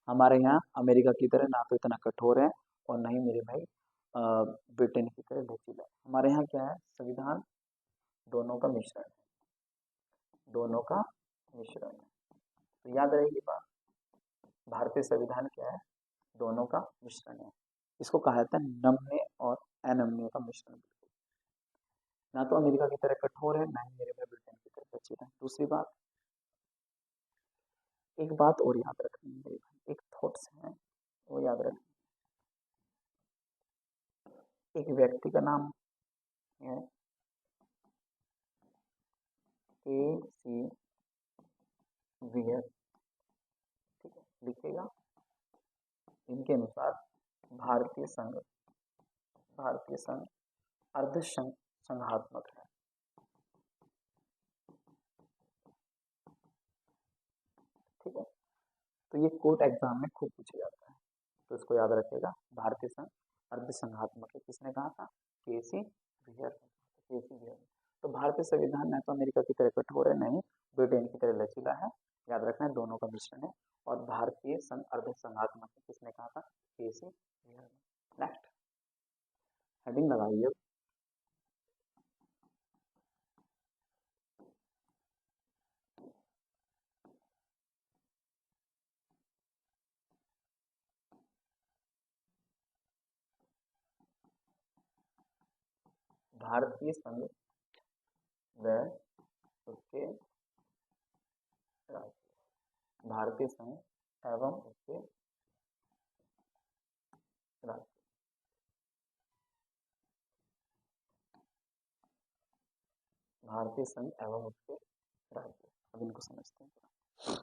हमारे यहाँ अमेरिका की तरह ना तो इतना कठोर है और ना ही मेरे भाई ब्रिटेन की तरह लचीला है। हमारे यहाँ क्या है, संविधान दोनों का मिश्रण है, दोनों का मिश्रण है। तो याद रहेगी बात, भारतीय संविधान क्या है, दोनों का मिश्रण है। इसको कहा जाता है नम्य और अनम्य का मिश्रण। ना तो अमेरिका की तरह कठोर है, ना ही मेरे भाई ब्रिटेन की तरह लचीला है। दूसरी बात, एक बात और याद रखनी है मेरे भाई, एक थॉट्स है वो याद रखना। एक व्यक्ति का नाम है के.सी. वियर, ठीक है, लिखेगा। इनके अनुसार भारतीय संघ, भारतीय संघ अर्ध संघात्मक है। ठीक है, तो ये कोर्ट एग्जाम में खूब पूछा जाता है, तो इसको याद रखेगा। भारतीय संघ अर्ध संघात्मक है, किसने कहा था? के.सी. Wear, KC. वियर। तो भारतीय संविधान न तो अमेरिका की तरह कठोर है, नहीं ब्रिटेन की तरह लचीला है। याद रखना है दोनों का मिश्रण है। और भारतीय संघ अर्ध संघात्मक है, किसने कहा था? के.सी. वियर। नेक्स्ट हेडिंग लगाइए। भारतीय संघ व उसके राज्य, भारतीय संघ एवं उसके राज्य, भारतीय संघ एवं उसके राज्य। अब इनको समझते हैं।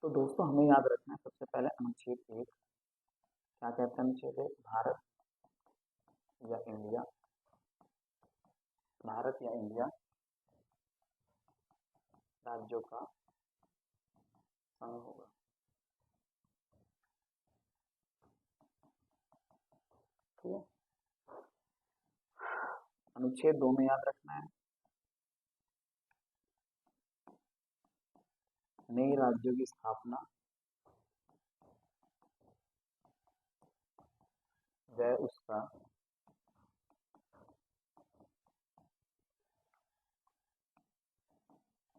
तो दोस्तों हमें याद रखना है सबसे पहले अनुच्छेद 1 क्या कहता है? अनुच्छेद 1 भारत या इंडिया, भारत या इंडिया राज्यों का संघ होगा। ठीक है, अनुच्छेद 2 में याद रखना है नए राज्यों की स्थापना व उसका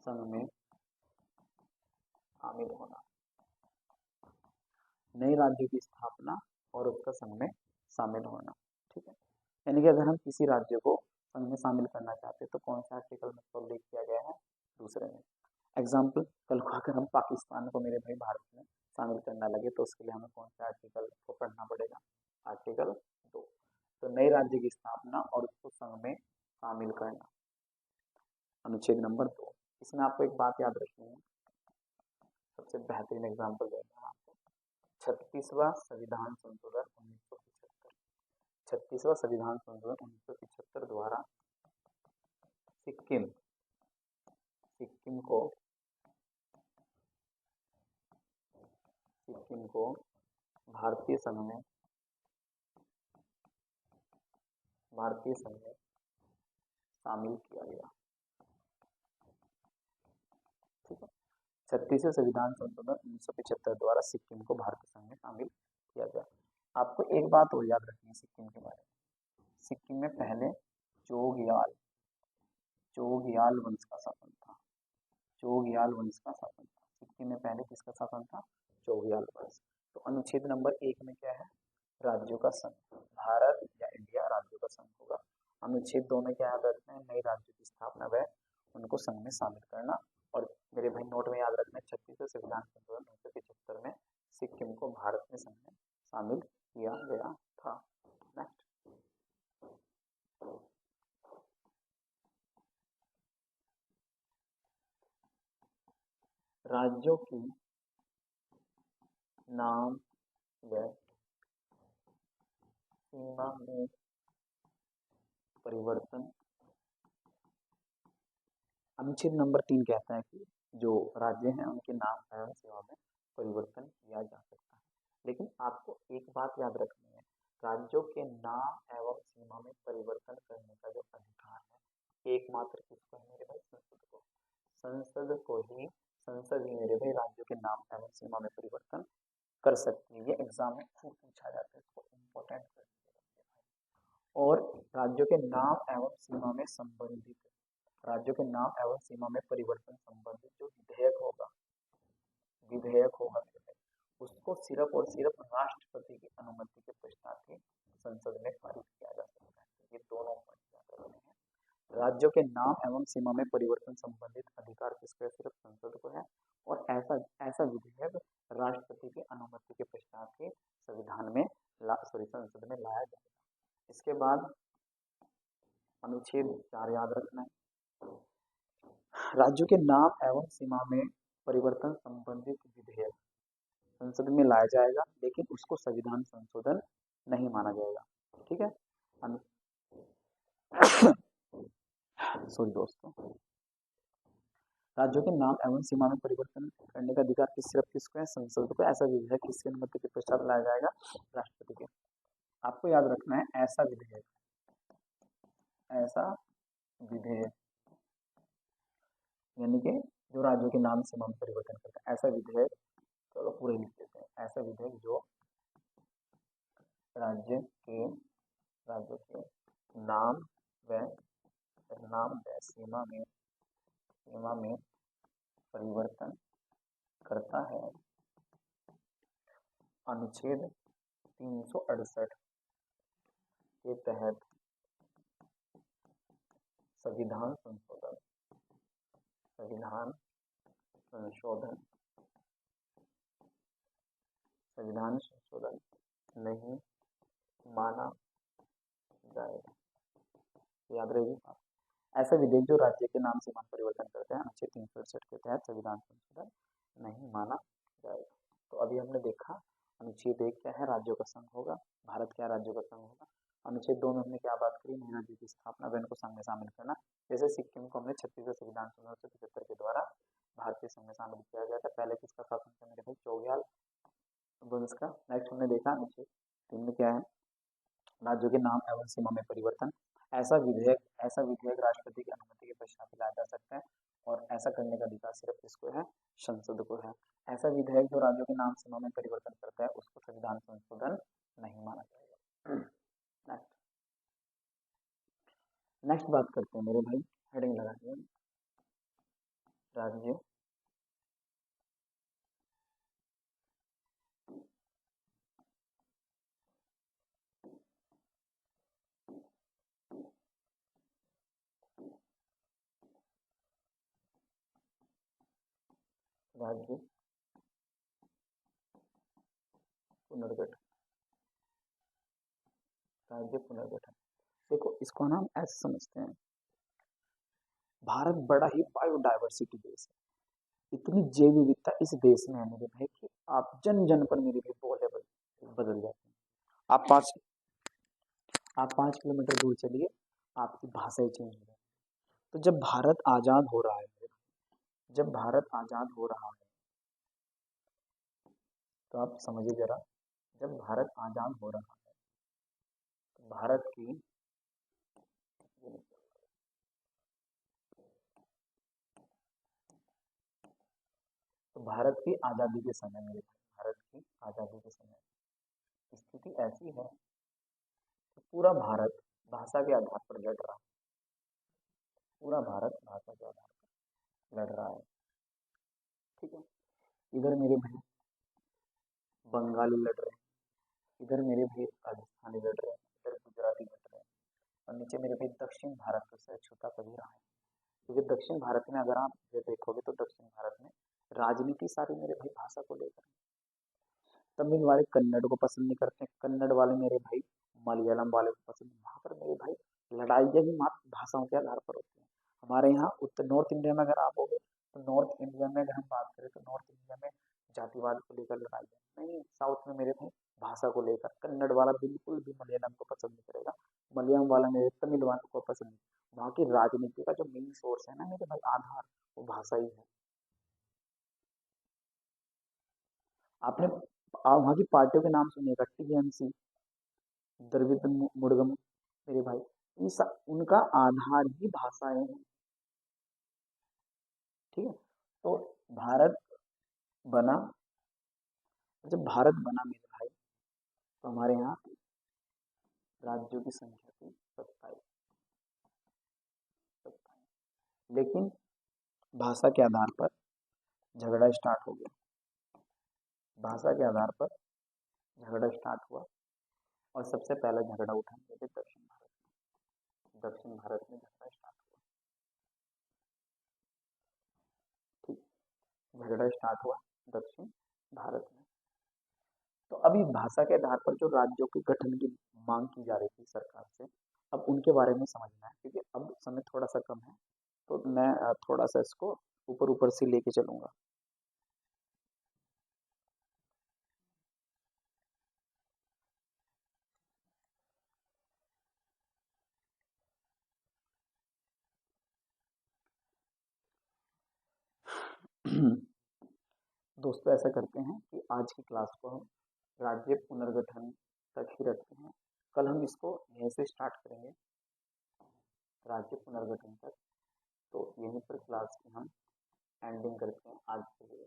संघ में शामिल होना। नए राज्यों की स्थापना और उसका संघ में शामिल होना। ठीक है, यानी कि अगर हम किसी राज्य को संघ में शामिल करना चाहते हैं तो कौन सा आर्टिकल में इसको उल्लेख किया गया है? दूसरे में। एग्जाम्पल, कल को अगर हम पाकिस्तान को मेरे भाई भारत में शामिल करना लगे तो उसके लिए हमें कौन सा आर्टिकल को पढ़ना पड़ेगा? आर्टिकल 2। तो नए राज्य की स्थापना और उसको संघ में शामिल करना, अनुच्छेद नंबर 2। इसमें आपको एक बात याद रखनी है, सबसे बेहतरीन एग्जाम्पल देना है आपको। 36वां संविधान संशोधन 1975, 36वां संविधान संशोधन 1975 द्वारा सिक्किम सिक्किम को सिक्किम को भारतीय संघ में शामिल किया गया। ठीक है, 36वें संविधान संशोधन 1975 द्वारा सिक्किम को भारतीय संघ में शामिल किया गया। आपको एक बात और याद रखनी है सिक्किम के बारे में। सिक्किम में पहले चोग्याल वंश का शासन था। चोग्याल वंश का शासन था सिक्किम में पहले। किसका शासन था? चोग्याल वंश। तो अनुच्छेद नंबर 1 में क्या है? राज्यों का संघ। भारत या इंडिया राज्यों का संघ होगा। अनुच्छेद 2 में क्या याद रखना है? नए राज्यों की स्थापना व उनको संघ में शामिल करना। और मेरे भाई नोट में याद रखना है 36वें संविधान संशोधन 1975 में सिक्किम को भारत में संघ में शामिल किया गया था। नेक्स्ट, राज्यों की नाम व सीमा में परिवर्तन। अनुच्छेद नंबर 3 कहता है कि जो राज्य हैं उनके नाम एवं सीमा में परिवर्तन किया जा सकता है। लेकिन आपको एक बात याद रखनी है, राज्यों के नाम एवं सीमा में परिवर्तन करने का जो अधिकार है एकमात्र किसको है मेरे भाई? संसद को। संसद ही मेरे भाई राज्यों के नाम एवं सीमा में परिवर्तन कर सकती है। ये एग्जाम में खूब पूछा जाता है, इसको इम्पोर्टेंट कर दीजिएगा। और राज्यों के नाम एवं सीमा में संबंधित राज्यों के नाम एवं सीमा में परिवर्तन संबंधित जो विधेयक होगा उसको सिर्फ और सिर्फ राष्ट्रपति की अनुमति के पश्चात ही संसद में पारित किया जा सकता है। ये दोनों पॉइंट याद रखने हैं। राज्यों के नाम एवं सीमा में परिवर्तन संबंधित अधिकार किसको है? सिर्फ संसद को है। और ऐसा विधेयक राष्ट्रपति की अनुमति के पश्चात ही संविधान में संसद में लाया जाएगा। इसके बाद अनुच्छेद 4 याद रखना है। राज्यों के नाम एवं सीमा में परिवर्तन संबंधित विधेयक संसद में लाया जाएगा, लेकिन उसको संविधान संशोधन नहीं माना जाएगा। ठीक है, सॉरी दोस्तों, राज्यों के नाम एवं सीमा में परिवर्तन करने का अधिकार सिर्फ किसको है? संसद को। ऐसा विधेयक किसकी अनुमति के पश्चात लाया जाएगा? राष्ट्रपति के। आपको याद रखना है ऐसा विधेयक यानी कि जो राज्यों के नाम सीमा में परिवर्तन करता है, ऐसा विधेयक, चलो पूरे लिख देते हैं, ऐसा विधेयक जो राज्य के नाम व सीमा में परिवर्तन करता है। अनुच्छेद 368 के तहत संविधान संशोधन नहीं माना जाएगा। याद रहेगी। ऐसा विधेयक जो राज्य के नाम सीमा परिवर्तन करते हैं अनुच्छेद 368 के तहत संविधान संशोधन नहीं माना जाएगा। तो अभी हमने देखा अनुच्छेद 1 क्या है? राज्यों का संघ होगा। भारत क्या राज्यों का संघ होगा। अनुच्छेद 2 में हमने क्या बात करी? नए राज्यों की स्थापना व इनको संघ में शामिल करना। जैसे सिक्किम को हमने 36वें संविधान संशोधन 1975 के द्वारा भारतीय संघ में शामिल किया गया था। पहले किसका शासन था मेरे भाई? चोग्याल वंश का। नेक्स्ट हमने देखा अनुच्छेद 3 में क्या है? राज्यों के नाम एवं सीमा में परिवर्तन। ऐसा विधेयक राष्ट्रपति की अनुमति के पश्चात लाया जा सकता है, और ऐसा करने का अधिकार सिर्फ किसको है? संसद को है। ऐसा विधेयक जो राज्यों के नाम सीमा में परिवर्तन करता है उसको संविधान संशोधन नहीं माना जाएगा। नेक्स्ट बात करते हैं मेरे भाई, हेडिंग लगाइए, राज्य पुनर्गठन। देखो इसको हम ऐसे समझते हैं, भारत बड़ा ही बायोडाइवर्सिटी देश है। इतनी जैव विविधता इस देश में है मेरे भाई कि आप जन जन पर मेरे भाई बोले बदल जाते हैं। आप पाँच आप 5 किलोमीटर दूर चलिए, आपकी भाषा ही चेंज हो जाए। तो जब भारत आजाद हो रहा है, जब भारत आजाद हो रहा है, तो आप समझिए जरा, जब भारत आजाद हो रहा है तो भारत की, तो भारत की आजादी के समय मेरे भाई, भारत की आजादी के समय स्थिति ऐसी है कि पूरा भारत भाषा के आधार पर लड़ रहा है। पूरा भारत भाषा के आधार पर लड़ रहा है। ठीक है, इधर मेरे भाई बंगाली लड़ रहे हैं, इधर मेरे भाई राजस्थानी लड़ रहे हैं, इधर गुजराती लड़ रहे हैं, और नीचे मेरे भाई दक्षिण भारत का सर छूता कभी रहा है। क्योंकि दक्षिण भारत में अगर आप ये देखोगे तो दक्षिण भारत में राजनीति सारी मेरे भाई भाषा को लेकर है। तमिल वाले कन्नड़ को पसंद नहीं करते, कन्नड़ वाले मेरे भाई मलयालम वाले को पसंद, वहां पर मेरे भाई लड़ाइयाँ ही मात्र भाषाओं के आधार पर होती है। हमारे यहाँ उत्तर नॉर्थ इंडिया में अगर आप होगे, तो नॉर्थ इंडिया में अगर हम बात करें तो नॉर्थ इंडिया में जातिवाद को लेकर लड़ाई है नहीं, साउथ में मेरे भाई भाषा को लेकर कन्नड़ वाला बिल्कुल भी मलयालम को पसंद नहीं करेगा, मलयालम वाला मेरे तमिल वाले को पसंद नहीं। वहाँ की राजनीति का जो मेन सोर्स है ना मेरे भाई आधार, वो भाषा ही है। आपने वहाँ की पार्टियों के नाम सुनिएगा, टीएमसी, द्रविड़ मुड़गम मेरे भाई, उनका आधार ही भाषाएं हैं। ठीक है, तो भारत बना, जब भारत बना मेरे भाई, तो हमारे यहाँ राज्यों की संख्या थी 27। लेकिन भाषा के आधार पर झगड़ा स्टार्ट हो गया, भाषा के आधार पर झगड़ा स्टार्ट हुआ, और सबसे पहला झगड़ा उठा थे दक्षिण भारत में, दक्षिण भारत में झगड़ा स्टार्ट हुआ। ठीक, झगड़ा स्टार्ट हुआ दक्षिण भारत में। तो अभी भाषा के आधार पर जो राज्यों के गठन की मांग की जा रही थी सरकार से, अब उनके बारे में समझना है, क्योंकि अब समय थोड़ा सा कम है, तो मैं थोड़ा सा इसको ऊपर ऊपर से लेके चलूंगा। दोस्तों, ऐसा करते हैं कि आज की क्लास को हम राज्य पुनर्गठन तक ही रखते हैं। कल हम इसको यहीं से स्टार्ट करेंगे, राज्य पुनर्गठन तक। तो यहीं पर क्लास की हम एंडिंग करते हैं आज के लिए,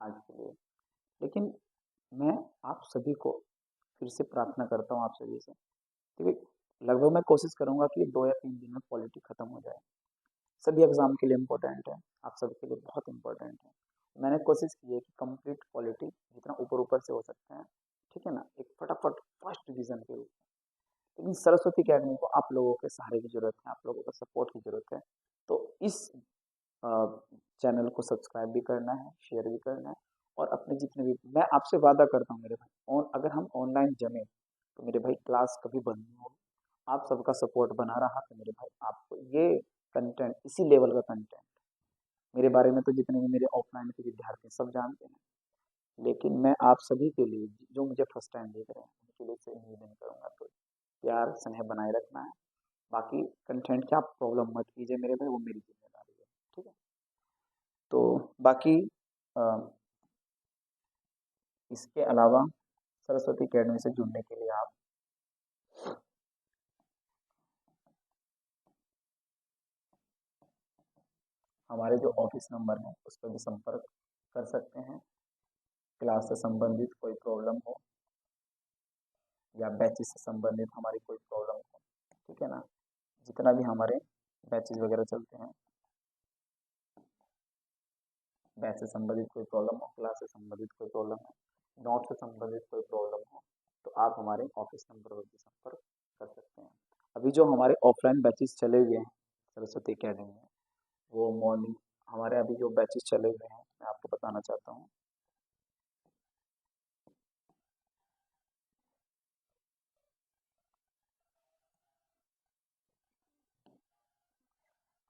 आज के लिए। लेकिन मैं आप सभी को फिर से प्रार्थना करता हूँ, आप सभी से, क्योंकि लगभग मैं कोशिश करूंगा कि 2 या 3 दिन में पॉलिटी खत्म हो जाए। सभी एग्जाम के लिए इम्पोर्टेंट है, आप सबके लिए बहुत इंपॉर्टेंट है। मैंने कोशिश की है कि कंप्लीट क्वालिटी जितना ऊपर ऊपर से हो सकता है, ठीक है ना, एक फटाफट फर्स्ट डिवीजन के रूप में। लेकिन सरस्वती अकेडमी को आप लोगों के सहारे की जरूरत है, आप लोगों का सपोर्ट की जरूरत है। तो इस चैनल को सब्सक्राइब भी करना है, शेयर भी करना है, और अपने जितने भी, मैं आपसे वादा करता हूँ मेरे भाई, और अगर हम ऑनलाइन जमे तो मेरे भाई क्लास कभी बंद नहीं होगी। आप सबका सपोर्ट बना रहा तो मेरे भाई आपको ये कंटेंट, इसी लेवल का कंटेंट, मेरे बारे में तो जितने भी मेरे ऑफलाइन के विद्यार्थी हैं, सब जानते हैं। लेकिन मैं आप सभी के लिए, जो मुझे फर्स्ट टाइम देख रहे हैं, उनके लिए से निवेदन करूंगा, तो प्यार स्नेह बनाए रखना है। बाकी कंटेंट की आप प्रॉब्लम मत कीजिए मेरे भाई, वो मेरी जिम्मेदारी है। ठीक है, तो बाकी अ, इसके अलावा सरस्वती अकेडमी से जुड़ने के लिए आप हमारे जो ऑफिस नंबर है उस पर भी संपर्क कर सकते हैं। क्लास से संबंधित कोई प्रॉब्लम हो, या बैचेस से संबंधित हमारी कोई प्रॉब्लम हो, ठीक है ना, जितना भी हमारे बैचेस वगैरह चलते हैं, बैच से संबंधित कोई प्रॉब्लम हो, क्लास से संबंधित कोई प्रॉब्लम हो, नोट से संबंधित कोई प्रॉब्लम हो, तो आप हमारे ऑफिस नंबर पर भी संपर्क कर सकते हैं। अभी जो हमारे ऑफलाइन बैचेस चले हुए हैं सरस्वती अकेडमी में, वो मॉर्निंग, हमारे अभी जो बैचेस चले हुए हैं मैं आपको बताना चाहता हूँ।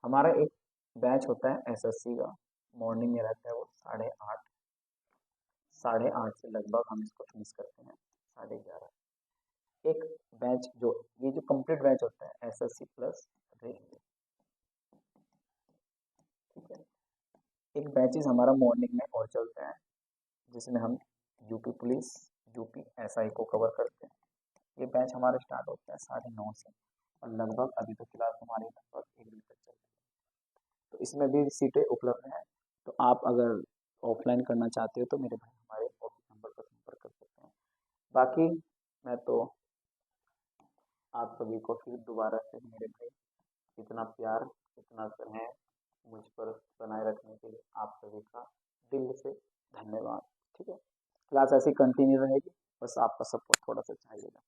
हमारा एक बैच होता है एसएससी का, मॉर्निंग में रहता है वो 8:30, 8:30 से लगभग हम इसको फिनिश करते हैं 11:30। एक बैच जो ये जो कंप्लीट बैच होता है एसएससी प्लस रेलवे, ठीक है। एक बैचेस हमारा मॉर्निंग में और चलता है जिसमें हम यूपी पुलिस, यूपी एसआई को कवर करते हैं। ये बैच हमारा स्टार्ट होता है 9:30 से और लगभग अभी तो फिलहाल हमारी लगभग 1 दिन तक चल रही है। तो इसमें भी सीटें उपलब्ध हैं। तो आप अगर ऑफलाइन करना चाहते हो तो मेरे भाई हमारे ऑफिस नंबर पर संपर्क कर सकते हैं। बाकी मैं तो आप सभी को फिर दोबारा से मेरे भाई इतना प्यार, इतना स्नेह मुझ पर बनाए रखने के लिए आप सभी का दिल से धन्यवाद। ठीक है, क्लास ऐसी कंटिन्यू रहेगी, बस आपका सपोर्ट थोड़ा सा चाहिएगा।